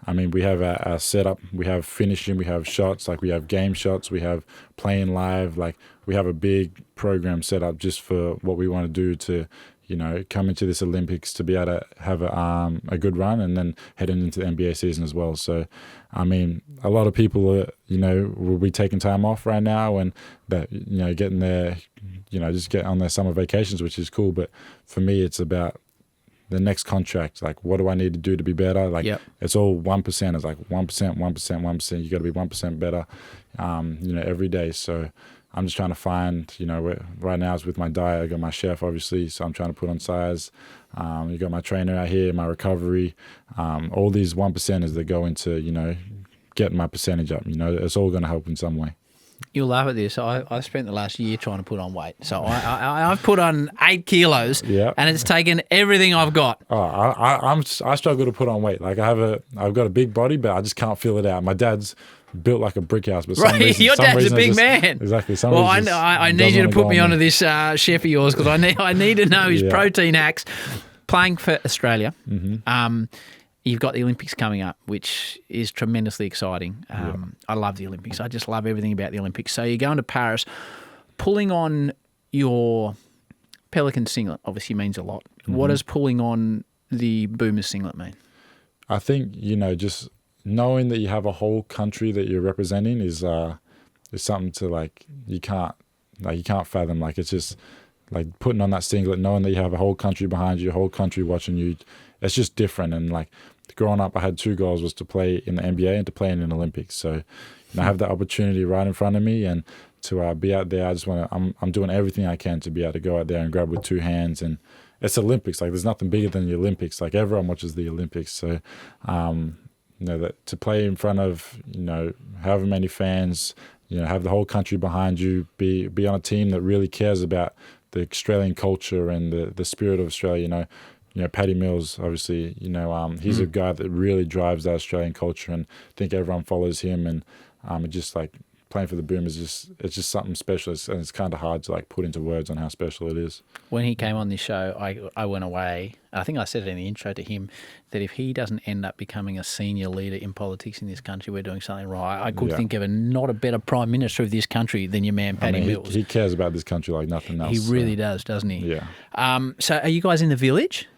we have a setup. We have finishing. We have shots. Like we have game shots. We have playing live. Like we have a big program set up just for what we want to do to, come into this Olympics to be able to have a good run and then heading into the NBA season as well. So, a lot of people will be taking time off right now and that, getting their, just get on their summer vacations, which is cool. But for me, it's about the next contract. Like, what do I need to do to be better? Like, it's all 1%. It's like 1%, 1%, 1%. You got to be 1% better, every day. So I'm just trying to find, right now it's with my diet. I got my chef, obviously, so I'm trying to put on size. You got my trainer out here, my recovery. All these 1%ers that go into, getting my percentage up. It's all going to help in some way. You'll laugh at this. I've spent the last year trying to put on weight. So I've put on 8 kilos, and it's taken everything I've got. Oh, I struggle to put on weight. Like I've got a big body, but I just can't feel it out. My dad's built like a brick house, but your dad's a big man. Exactly. Well, I need you to put me onto this chef of yours because I need to know his protein hacks. Playing for Australia, you've got the Olympics coming up, which is tremendously exciting. I love the Olympics. I just love everything about the Olympics. So you're going to Paris, pulling on your Pelican singlet obviously means a lot. What does pulling on the Boomers singlet mean? I think, just knowing that you have a whole country that you're representing is something to you can't fathom. Like, it's just like putting on that singlet, knowing that you have a whole country behind you, a whole country watching you. It's just different. And like growing up, I had 2 goals, was to play in the NBA and to play in an Olympics. So I have that opportunity right in front of me, and to be out there, I just want to. I'm doing everything I can to be able to go out there and grab with 2 hands. And it's Olympics. Like, there's nothing bigger than the Olympics. Like, everyone watches the Olympics. So, that to play in front of however many fans, have the whole country behind you, be on a team that really cares about the Australian culture and the spirit of Australia. Paddy Mills, obviously, he's a guy that really drives that Australian culture, and I think everyone follows him. And it just like playing for the Boomers, it's just something special, and it's kind of hard to put into words on how special it is. When he came on this show, I went away. I think I said it in the intro to him that if he doesn't end up becoming a senior leader in politics in this country, we're doing something right. I could think of not a better prime minister of this country than your man Paddy Mills. He cares about this country like nothing else. He really does, doesn't he? Yeah. So are you guys in the village?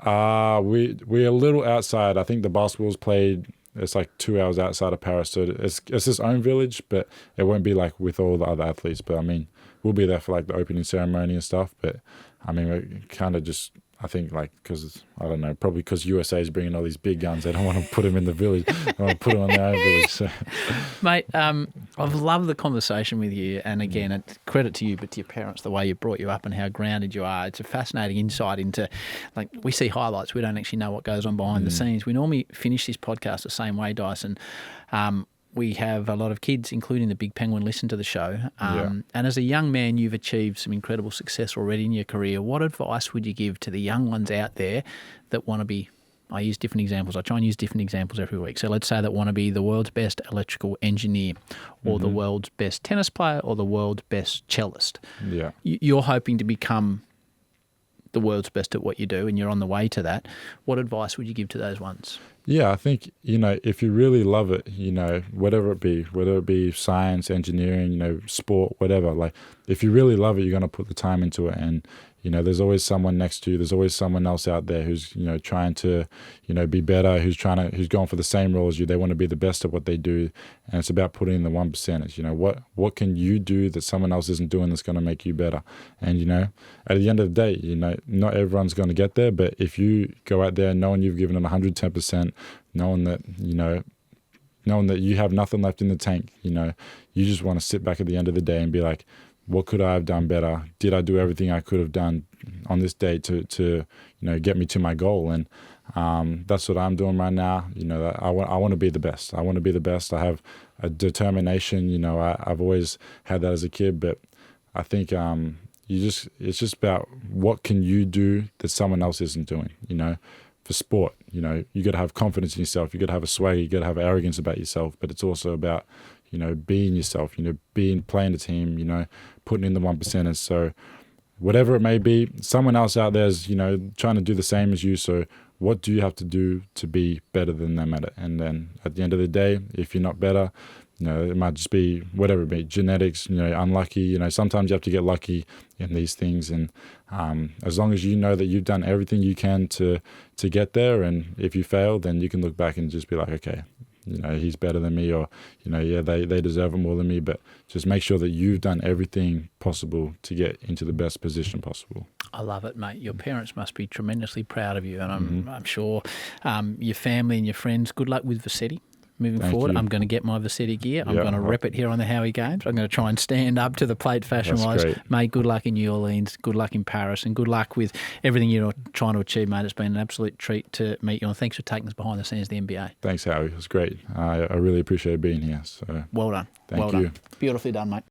We're a little outside. I think the basketball's played. It's like 2 hours outside of Paris, so it's its own village, but it won't be like with all the other athletes. But we'll be there for like the opening ceremony and stuff. But we're kind of just, I think, because I don't know, probably because USA is bringing all these big guns, they don't want to put them in the village. They want to put them on their own village. So. Mate, I've loved the conversation with you, and again, it's credit to you, but to your parents, the way you brought you up and how grounded you are. It's a fascinating insight into, we see highlights, we don't actually know what goes on behind the scenes. We normally finish this podcast the same way, Dyson. We have a lot of kids, including the Big Penguin, listen to the show. And as a young man, you've achieved some incredible success already in your career. What advice would you give to the young ones out there that want to be, I use different examples. I try and use different examples every week. So let's say that want to be the world's best electrical engineer, or the world's best tennis player, or the world's best cellist. Yeah. You're hoping to become the world's best at what you do, and you're on the way to that. What advice would you give to those ones? Yeah, I think, if you really love it, whatever it be science, engineering, sport, whatever, like if you really love it, you're going to put the time into it. And, there's always someone next to you. There's always someone else out there who's, trying to, be better, who's going for the same role as you. They want to be the best at what they do. And it's about putting in the 1%. What can you do that someone else isn't doing that's going to make you better? And, at the end of the day, not everyone's going to get there, but if you go out there knowing you've given it 110%, knowing that you have nothing left in the tank, you just want to sit back at the end of the day and be like, what could I have done better? Did I do everything I could have done on this day to get me to my goal? And that's what I'm doing right now. I want to be the best. I want to be the best. I have a determination. I've always had that as a kid, but I think it's just about what can you do that someone else isn't doing. For sport, you got to have confidence in yourself. You got to have a swagger. You got to have arrogance about yourself. But it's also about being yourself. Playing the team. Putting in the 1%. And so, whatever it may be, someone else out there is trying to do the same as you. So, what do you have to do to be better than them at it? And then at the end of the day, if you're not better, it might just be whatever it be, genetics, unlucky. Sometimes you have to get lucky in these things. And as long as you know that you've done everything you can to get there, and if you fail, then you can look back and just be like, okay, he's better than me, or, they deserve it more than me. But just make sure that you've done everything possible to get into the best position possible. I love it, mate. Your parents must be tremendously proud of you. And I'm sure your family and your friends, good luck with Vassetti. Moving forward, I'm going to get my Vassetti gear. I'm going to rep it here on the Howie Games. I'm going to try and stand up to the plate fashion-wise. Mate, good luck in New Orleans, good luck in Paris, and good luck with everything you're trying to achieve, mate. It's been an absolute treat to meet you, and thanks for taking us behind the scenes of the NBA. Thanks, Howie. It was great. I really appreciate being here. So well done. Thank you. Beautifully done, mate.